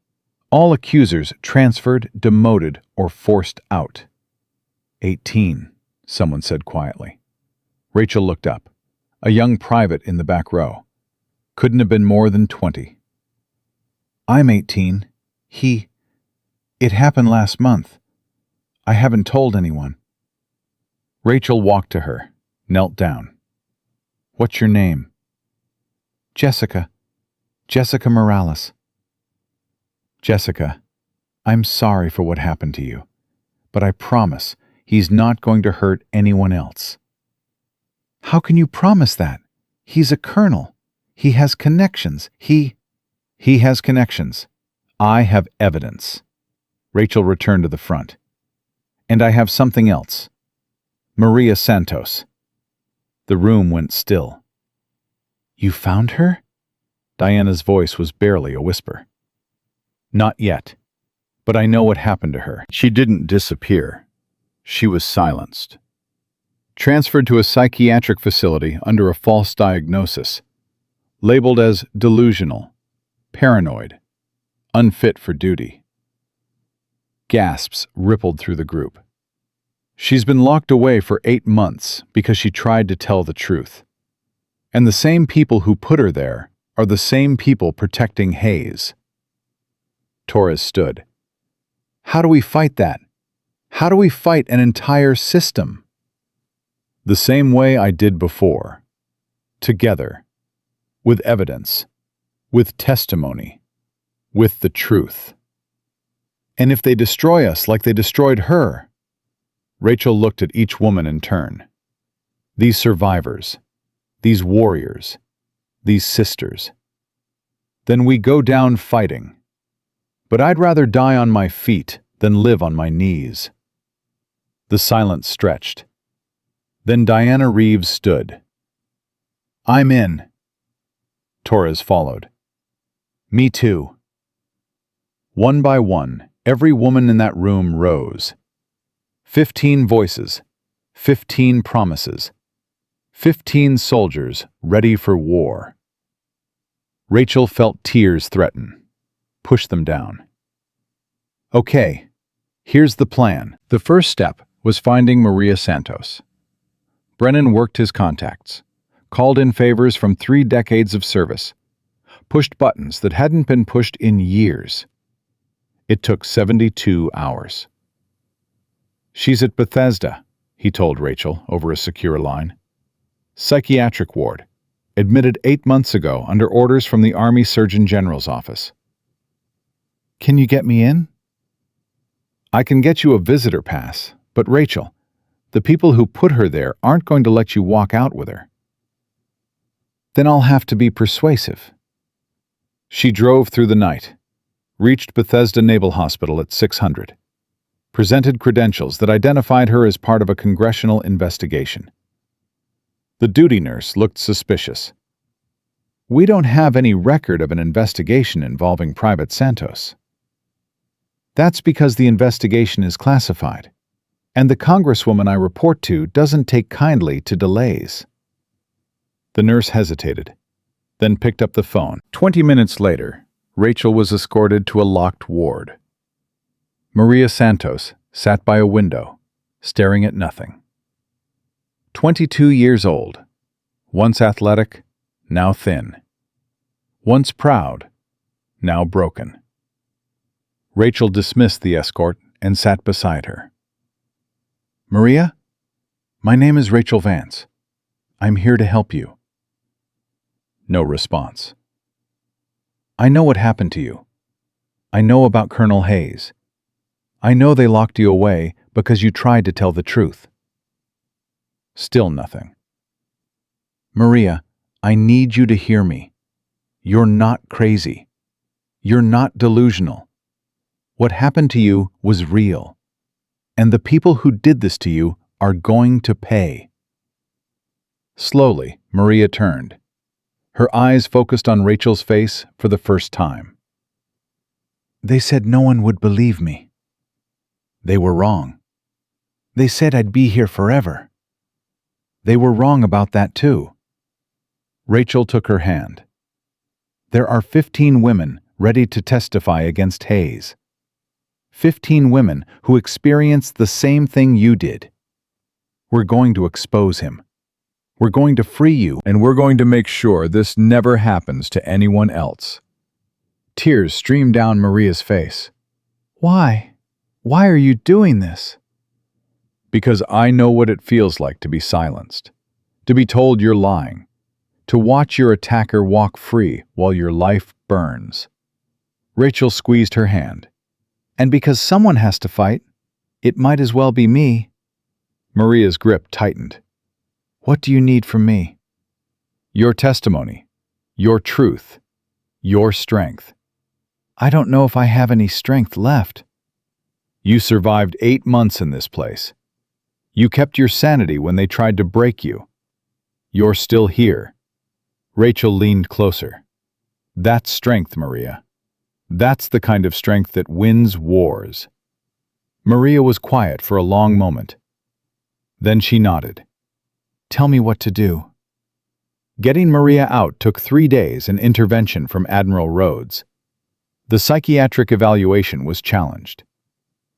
All accusers transferred, demoted, or forced out." 18, someone said quietly. Rachel looked up. A young private in the back row. Couldn't have been more than 20. "I'm 18. It happened last month. I haven't told anyone." Rachel walked to her, knelt down. "What's your name?" "Jessica. Jessica Morales." "Jessica, I'm sorry for what happened to you, but I promise he's not going to hurt anyone else." "How can you promise that? He's a colonel. He has connections. He has connections. I have evidence." Rachel returned to the front. "And I have something else. Maria Santos." The room went still. "You found her?" Diana's voice was barely a whisper. "Not yet, but I know what happened to her. She didn't disappear. She was silenced. Transferred to a psychiatric facility under a false diagnosis, labeled as delusional, paranoid, unfit for duty." Gasps rippled through the group. "She's been locked away for 8 months because she tried to tell the truth. And the same people who put her there are the same people protecting Hayes." Torres stood. "How do we fight that? How do we fight an entire system?" "The same way I did before. Together. With evidence. With testimony. With the truth." "And if they destroy us like they destroyed her?" Rachel looked at each woman in turn. "These survivors. These warriors. These sisters. Then we go down fighting. But I'd rather die on my feet than live on my knees." The silence stretched. Then Diana Reeves stood. "I'm in." Torres followed. "Me too." One by one, every woman in that room rose. 15 voices, 15 promises, 15 soldiers ready for war. Rachel felt tears threaten. Push them down. "Okay, here's the plan." The first step was finding Maria Santos. Brennan worked his contacts, called in favors from 3 decades of service, pushed buttons that hadn't been pushed in years. It took 72 hours. "She's at Bethesda," he told Rachel over a secure line. "Psychiatric ward. Admitted 8 months ago under orders from the Army Surgeon General's office." "Can you get me in?" "I can get you a visitor pass, but Rachel, the people who put her there aren't going to let you walk out with her." "Then I'll have to be persuasive." She drove through the night, reached Bethesda Naval Hospital at 600, presented credentials that identified her as part of a congressional investigation. The duty nurse looked suspicious. We don't have any record of an investigation involving Private Santos. That's because the investigation is classified, and the congresswoman I report to doesn't take kindly to delays." The nurse hesitated, then picked up the phone. 20 minutes later, Rachel was escorted to a locked ward. Maria Santos sat by a window, staring at nothing. 22 years old, once athletic, now thin. Once proud, now broken. Rachel dismissed the escort and sat beside her. "Maria, my name is Rachel Vance. I'm here to help you." No response. "I know what happened to you. I know about Colonel Hayes. I know they locked you away because you tried to tell the truth." Still nothing. "Maria, I need you to hear me. You're not crazy. You're not delusional. What happened to you was real. And the people who did this to you are going to pay." Slowly, Maria turned. Her eyes focused on Rachel's face for the first time. "They said no one would believe me. They were wrong. They said I'd be here forever. They were wrong about that too." Rachel took her hand. "There are 15 women ready to testify against Hayes. 15 women who experienced the same thing you did. We're going to expose him. We're going to free you, and we're going to make sure this never happens to anyone else." Tears streamed down Maria's face. "Why? Why are you doing this?" "Because I know what it feels like to be silenced, to be told you're lying, to watch your attacker walk free while your life burns." Rachel squeezed her hand. "And because someone has to fight, it might as well be me." Maria's grip tightened. "What do you need from me?" "Your testimony, your truth, your strength." "I don't know if I have any strength left." "You survived 8 months in this place. You kept your sanity when they tried to break you. You're still here." Rachel leaned closer. "That's strength, Maria. That's the kind of strength that wins wars." Maria was quiet for a long moment. Then she nodded. "Tell me what to do." Getting Maria out took 3 days and intervention from Admiral Rhodes. The psychiatric evaluation was challenged.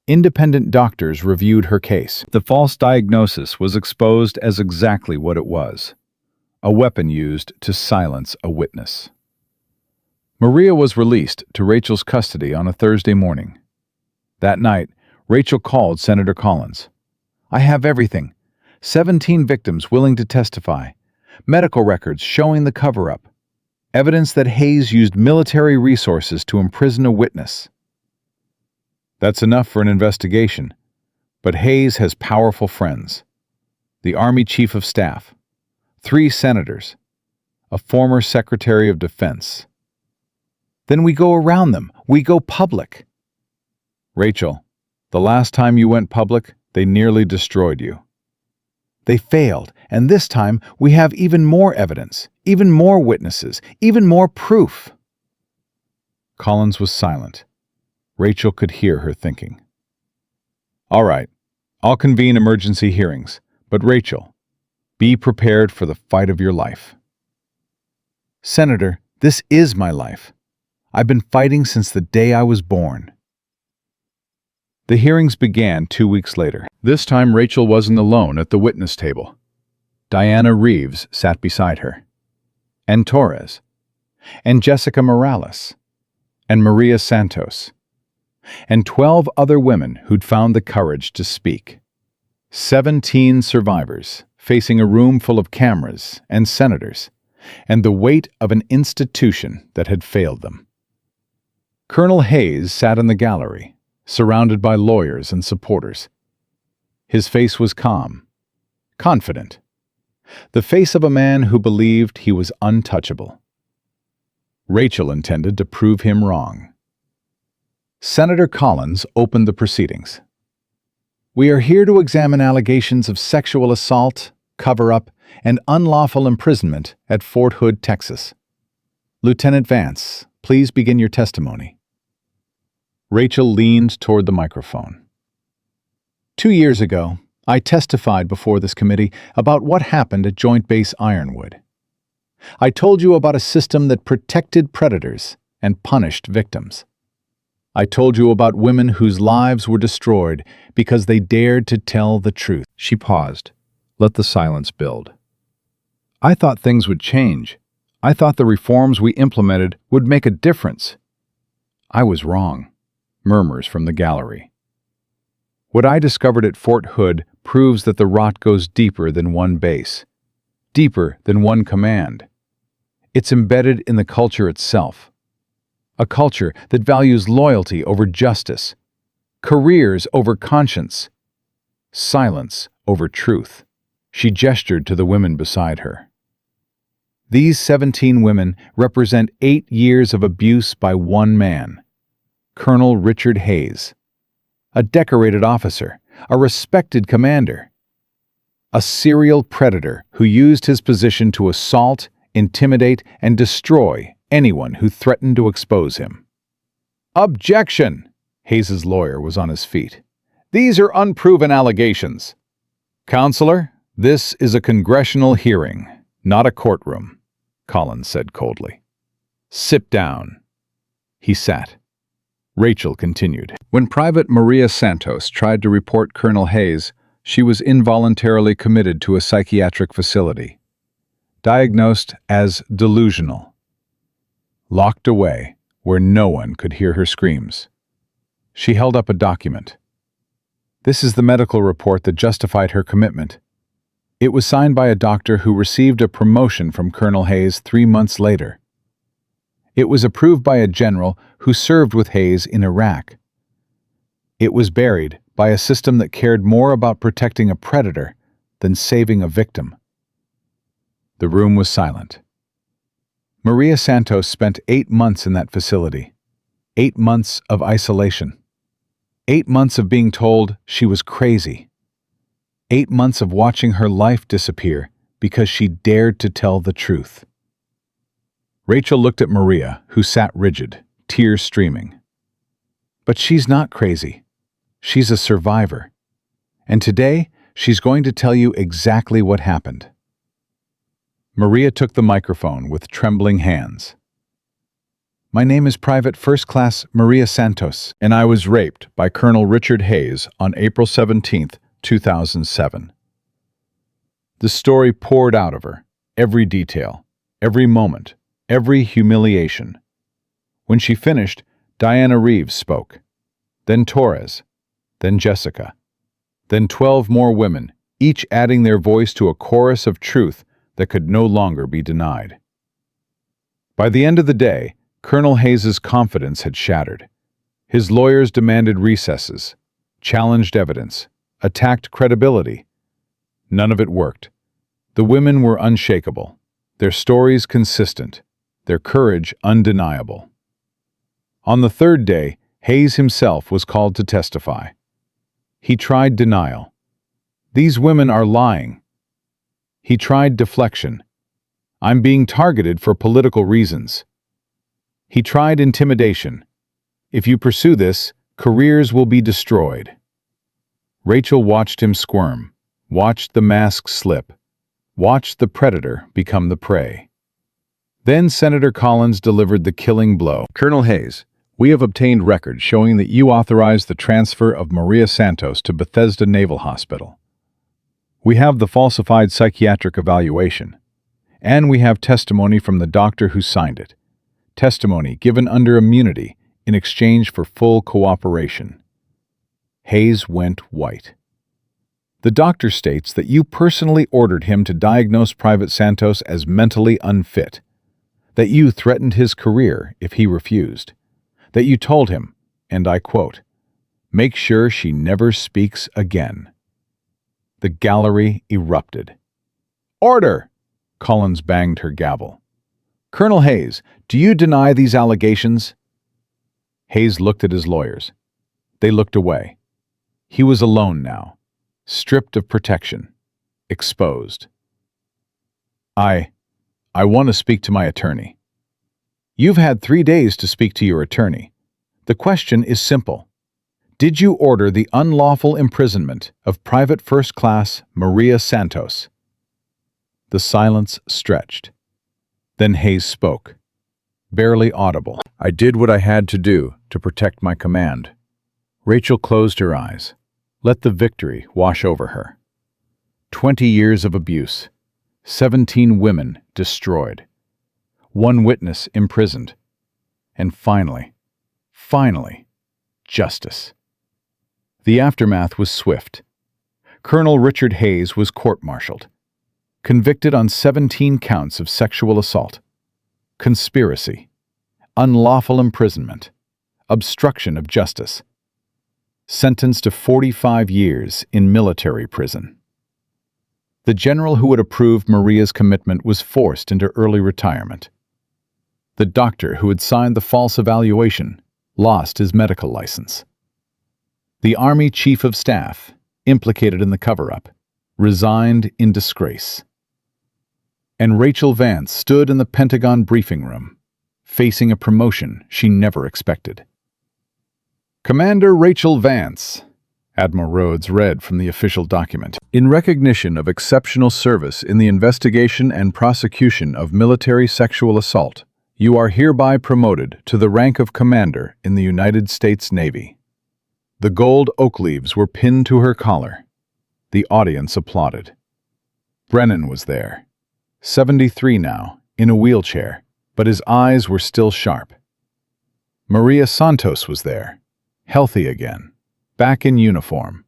Independent doctors reviewed her case. The false diagnosis was exposed as exactly what it was: a weapon used to silence a witness. Maria was released to Rachel's custody on a Thursday morning. That night, Rachel called Senator Collins. "I have everything. 17 victims willing to testify. Medical records showing the cover-up. Evidence that Hayes used military resources to imprison a witness." That's enough for an investigation. But Hayes has powerful friends. The Army Chief of Staff, 3 senators, a former Secretary of Defense. Then we go around them. We go public. Rachel, the last time you went public, they nearly destroyed you. They failed, and this time we have even more evidence, even more witnesses, even more proof. Collins was silent. Rachel could hear her thinking. "All right, I'll convene emergency hearings, but Rachel, be prepared for the fight of your life." "Senator, this is my life. I've been fighting since the day I was born." The hearings began 2 weeks later. This time Rachel wasn't alone at the witness table. Diana Reeves sat beside her, and Torres, and Jessica Morales, and Maria Santos, and 12 other women who'd found the courage to speak. 17 survivors facing a room full of cameras and senators, and the weight of an institution that had failed them. Colonel Hayes sat in the gallery, surrounded by lawyers and supporters. His face was calm, confident, the face of a man who believed he was untouchable. Rachel intended to prove him wrong. Senator Collins opened the proceedings. "We are here to examine allegations of sexual assault, cover-up, and unlawful imprisonment at Fort Hood, Texas. Lieutenant Vance, please begin your testimony. Rachel leaned toward the microphone. 2 years ago, I testified before this committee about what happened at Joint Base Ironwood. I told you about a system that protected predators and punished victims. I told you about women whose lives were destroyed because they dared to tell the truth. She paused. Let the silence build. I thought things would change. I thought the reforms we implemented would make a difference. I was wrong. Murmurs from the gallery. What I discovered at Fort Hood proves that the rot goes deeper than one base, deeper than one command. It's embedded in the culture itself. A culture that values loyalty over justice, careers over conscience, silence over truth. She gestured to the women beside her. These 17 women represent 8 years of abuse by one man, Colonel Richard Hayes, a decorated officer, a respected commander, a serial predator who used his position to assault, intimidate, and destroy anyone who threatened to expose him. Objection! Hayes's lawyer was on his feet. These are unproven allegations. Counselor, this is a congressional hearing, not a courtroom, Collins said coldly. Sit down. He sat. Rachel continued. When Private Maria Santos tried to report Colonel Hayes, she was involuntarily committed to a psychiatric facility, diagnosed as delusional, locked away where no one could hear her screams. She held up a document. This is the medical report that justified her commitment. It was signed by a doctor who received a promotion from Colonel Hayes 3 months later. It was approved by a general who served with Hayes in Iraq. It was buried by a system that cared more about protecting a predator than saving a victim. The room was silent. Maria Santos spent 8 months in that facility. 8 months of isolation. 8 months of being told she was crazy. 8 months of watching her life disappear because she dared to tell the truth. Rachel looked at Maria, who sat rigid, tears streaming. But she's not crazy. She's a survivor. And today, she's going to tell you exactly what happened. Maria took the microphone with trembling hands. My name is Private First Class Maria Santos, and I was raped by Colonel Richard Hayes on April 17, 2007. The story poured out of her, every detail, every moment, every humiliation. When she finished, Diana Reeves spoke, then Torres, then Jessica, then 12 more women, each adding their voice to a chorus of truth that could no longer be denied. By the end of the day, Colonel Hayes's confidence had shattered. His lawyers demanded recesses, challenged evidence, attacked credibility. None of it worked. The women were unshakable, their stories consistent, their courage undeniable. On the 3rd day, Hayes himself was called to testify. He tried denial. These women are lying. He tried deflection. I'm being targeted for political reasons. He tried intimidation. If you pursue this, careers will be destroyed. Rachel watched him squirm, watched the mask slip, watched the predator become the prey. Then Senator Collins delivered the killing blow. Colonel Hayes, we have obtained records showing that you authorized the transfer of Maria Santos to Bethesda Naval Hospital. We have the falsified psychiatric evaluation, and we have testimony from the doctor who signed it. Testimony given under immunity in exchange for full cooperation. Hayes went white. The doctor states that you personally ordered him to diagnose Private Santos as mentally unfit, that you threatened his career if he refused, that you told him, and I quote, "Make sure she never speaks again." The gallery erupted. Order! Collins banged her gavel. Colonel Hayes, do you deny these allegations? Hayes looked at his lawyers. They looked away. He was alone now, stripped of protection, exposed. I want to speak to my attorney. You've had 3 days to speak to your attorney. The question is simple. Did you order the unlawful imprisonment of Private First Class Maria Santos? The silence stretched. Then Hayes spoke, barely audible. I did what I had to do to protect my command. Rachel closed her eyes. Let the victory wash over her. 20 years of abuse, 17 women destroyed, 1 witness imprisoned, and finally, justice. The aftermath was swift. Colonel Richard Hayes was court-martialed, convicted on 17 counts of sexual assault, conspiracy, unlawful imprisonment, obstruction of justice, sentenced to 45 years in military prison. The general who had approved Maria's commitment was forced into early retirement. The doctor who had signed the false evaluation lost his medical license. The Army Chief of Staff, implicated in the cover-up, resigned in disgrace. And Rachel Vance stood in the Pentagon briefing room, facing a promotion she never expected. Commander Rachel Vance, Admiral Rhodes read from the official document, in recognition of exceptional service in the investigation and prosecution of military sexual assault, you are hereby promoted to the rank of Commander in the United States Navy. The gold oak leaves were pinned to her collar. The audience applauded. Brennan was there, 73 now, in a wheelchair, but his eyes were still sharp. Maria Santos was there, healthy again, back in uniform,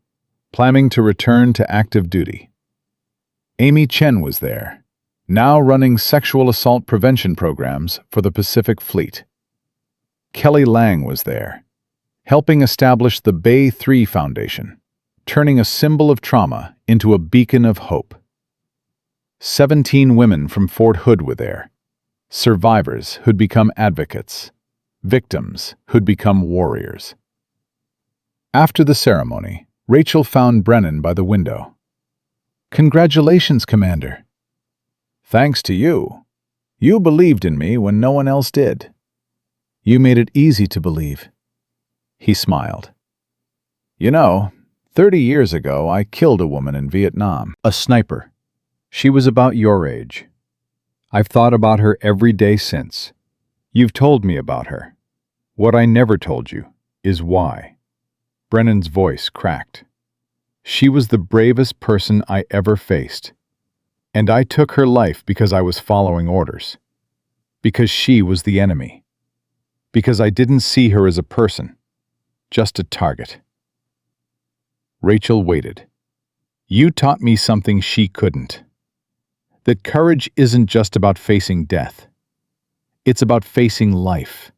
planning to return to active duty. Amy Chen was there, now running sexual assault prevention programs for the Pacific Fleet. Kelly Lang was there, helping establish the Bay 3 Foundation, turning a symbol of trauma into a beacon of hope. 17 women from Fort Hood were there, survivors who'd become advocates, victims who'd become warriors. After the ceremony, Rachel found Brennan by the window. "Congratulations, Commander." "Thanks to you. You believed in me when no one else did." "You made it easy to believe." He smiled. "You know, 30 years ago I killed a woman in Vietnam, a sniper. She was about your age. I've thought about her every day since. You've told me about her. What I never told you is why." Brennan's voice cracked. "She was the bravest person I ever faced. And I took her life because I was following orders. Because she was the enemy. Because I didn't see her as a person, just a target." Rachel waited. "You taught me something she couldn't. That courage isn't just about facing death. It's about facing life.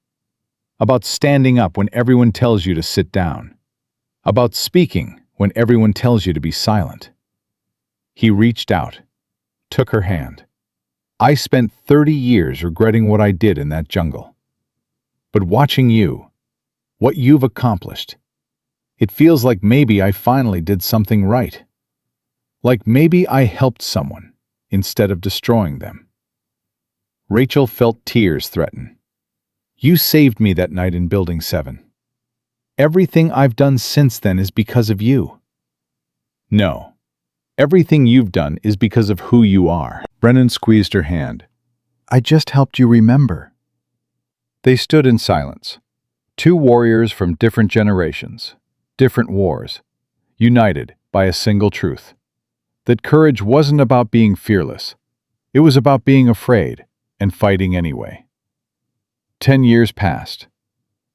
About standing up when everyone tells you to sit down. About speaking when everyone tells you to be silent." He reached out, took her hand. "I spent 30 years regretting what I did in that jungle. But watching you, what you've accomplished, it feels like maybe I finally did something right. Like maybe I helped someone instead of destroying them." Rachel felt tears threaten. "You saved me that night in Building 7. Everything I've done since then is because of you." "No. Everything you've done is because of who you are." Brennan squeezed her hand. "I just helped you remember." They stood in silence. 2 warriors from different generations, different wars, united by a single truth. That courage wasn't about being fearless. It was about being afraid and fighting anyway. 10 years passed.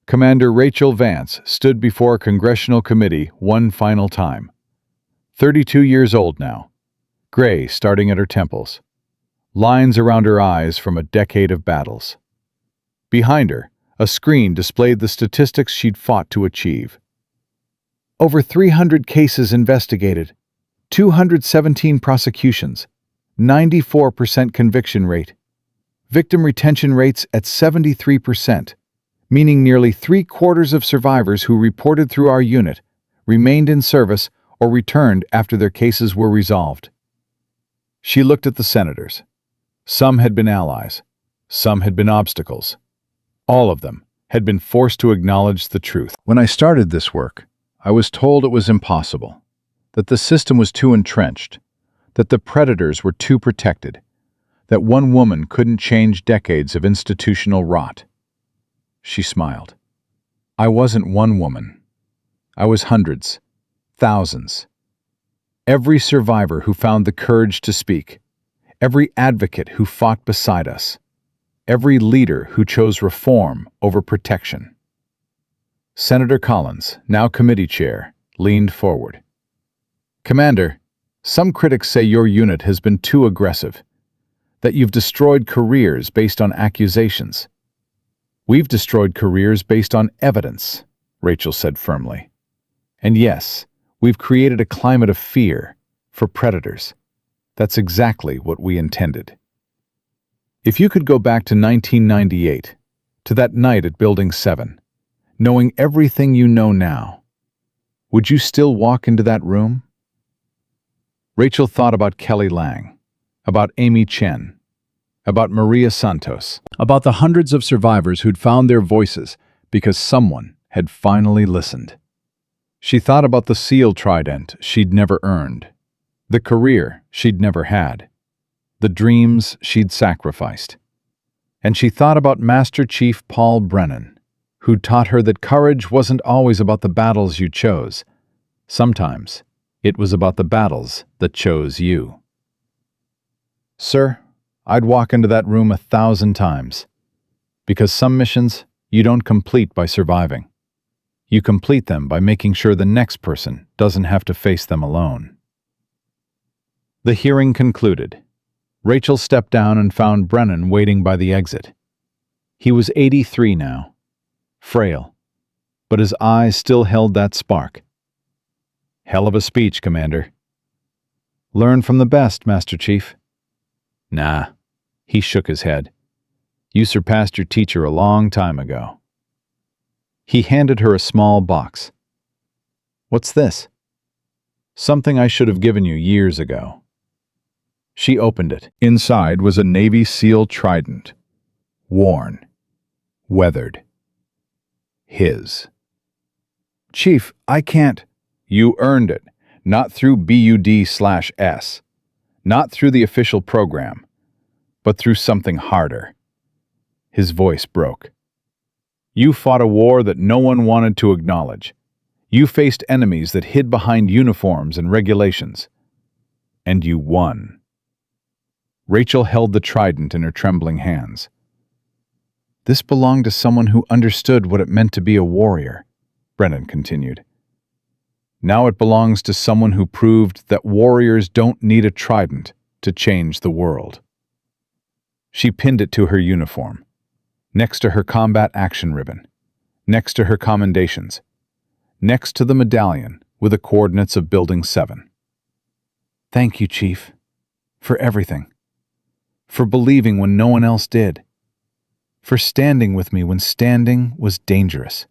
Commander Rachel Vance stood before a congressional committee one final time. 32 years old now, gray starting at her temples, lines around her eyes from a decade of battles. Behind her, a screen displayed the statistics she'd fought to achieve. Over 300 cases investigated, 217 prosecutions, 94% conviction rate, victim retention rates at 73%, meaning nearly 3/4 of survivors who reported through our unit remained in service or returned after their cases were resolved. She looked at the senators. Some had been allies, some had been obstacles, All of them had been forced to acknowledge the truth. When I started this work, I was told it was impossible, that the system was too entrenched, that the predators were too protected, that one woman couldn't change decades of institutional rot. She smiled. I wasn't one woman. I was hundreds, thousands. Every survivor who found the courage to speak, every advocate who fought beside us, every leader who chose reform over protection. Senator Collins, now committee chair, leaned forward. Commander, some critics say your unit has been too aggressive, that you've destroyed careers based on accusations. We've destroyed careers based on evidence, Rachel said firmly. And yes, we've created a climate of fear for predators. That's exactly what we intended. If you could go back to 1998, to that night at Building 7, knowing everything you know now, would you still walk into that room? Rachel thought about Kelly Lang, about Amy Chen, about Maria Santos, about the hundreds of survivors who'd found their voices because someone had finally listened. She thought about the SEAL trident she'd never earned, the career she'd never had, the dreams she'd sacrificed. And she thought about Master Chief Paul Brennan, who'd taught her that courage wasn't always about the battles you chose. Sometimes it was about the battles that chose you. Sir, I'd walk into that room 1,000 times, because some missions you don't complete by surviving. You complete them by making sure the next person doesn't have to face them alone. The hearing concluded. Rachel stepped down and found Brennan waiting by the exit. He was 83 now, frail, but his eyes still held that spark. Hell of a speech, Commander. Learn from the best, Master Chief. Nah, he shook his head. You surpassed your teacher a long time ago. He handed her a small box. What's this? Something I should have given you years ago. She opened it. Inside was a Navy SEAL trident. Worn. Weathered. His. Chief, I can't. You earned it, not through BUD/S, not through the official program, but through something harder. His voice broke. You fought a war that no one wanted to acknowledge. You faced enemies that hid behind uniforms and regulations. And you won. Rachel held the trident in her trembling hands. This belonged to someone who understood what it meant to be a warrior, Brennan continued. Now it belongs to someone who proved that warriors don't need a trident to change the world. She pinned it to her uniform, next to her combat action ribbon, next to her commendations, next to the medallion with the coordinates of Building 7. Thank you, Chief, for everything. For believing when no one else did. For standing with me when standing was dangerous.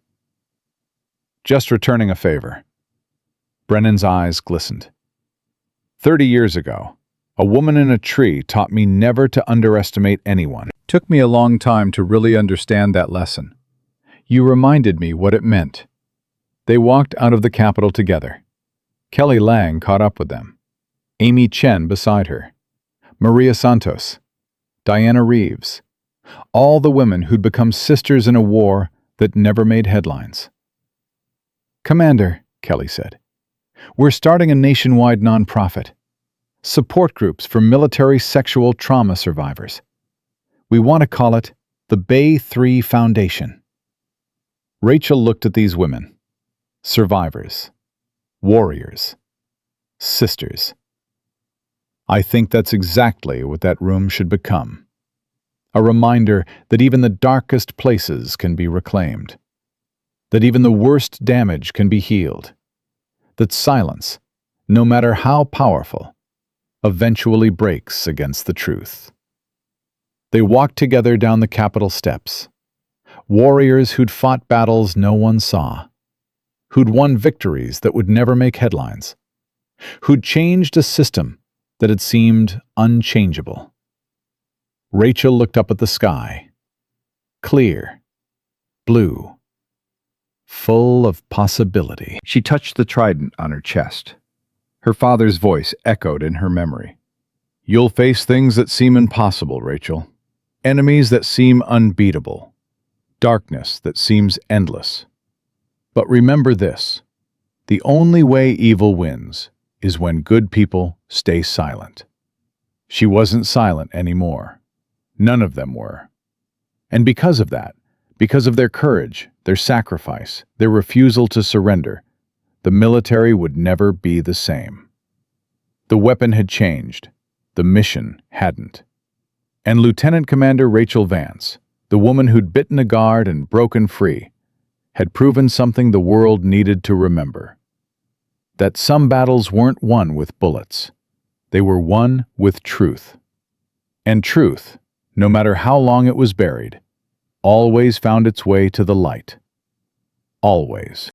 Just returning a favor. Brennan's eyes glistened. 30 years ago, a woman in a tree taught me never to underestimate anyone. It took me a long time to really understand that lesson. You reminded me what it meant. They walked out of the Capitol together. Kelly Lang caught up with them. Amy Chen beside her. Maria Santos. Diana Reeves. All the women who'd become sisters in a war that never made headlines. Commander, Kelly said, we're starting a nationwide nonprofit. Support groups for military sexual trauma survivors. We want to call it the Bay 3 Foundation. Rachel looked at these women. Survivors. Warriors. Sisters. I think that's exactly what that room should become. A reminder that even the darkest places can be reclaimed. That even the worst damage can be healed. That silence, no matter how powerful, eventually breaks against the truth. They walked together down the Capitol steps. Warriors who'd fought battles no one saw. Who'd won victories that would never make headlines. Who'd changed a system that had seemed unchangeable. Rachel looked up at the sky. Clear, blue, full of possibility. She touched the trident on her chest. Her father's voice echoed in her memory. You'll face things that seem impossible, Rachel. Enemies that seem unbeatable. Darkness that seems endless. But remember this: the only way evil wins is when good people stay silent. She wasn't silent anymore. None of them were. And because of that, because of their courage, their sacrifice, their refusal to surrender, the military would never be the same. The weapon had changed. The mission hadn't. And Lieutenant Commander Rachel Vance, the woman who'd bitten a guard and broken free, had proven something the world needed to remember. That some battles weren't won with bullets. They were won with truth. And truth, no matter how long it was buried, always found its way to the light. Always.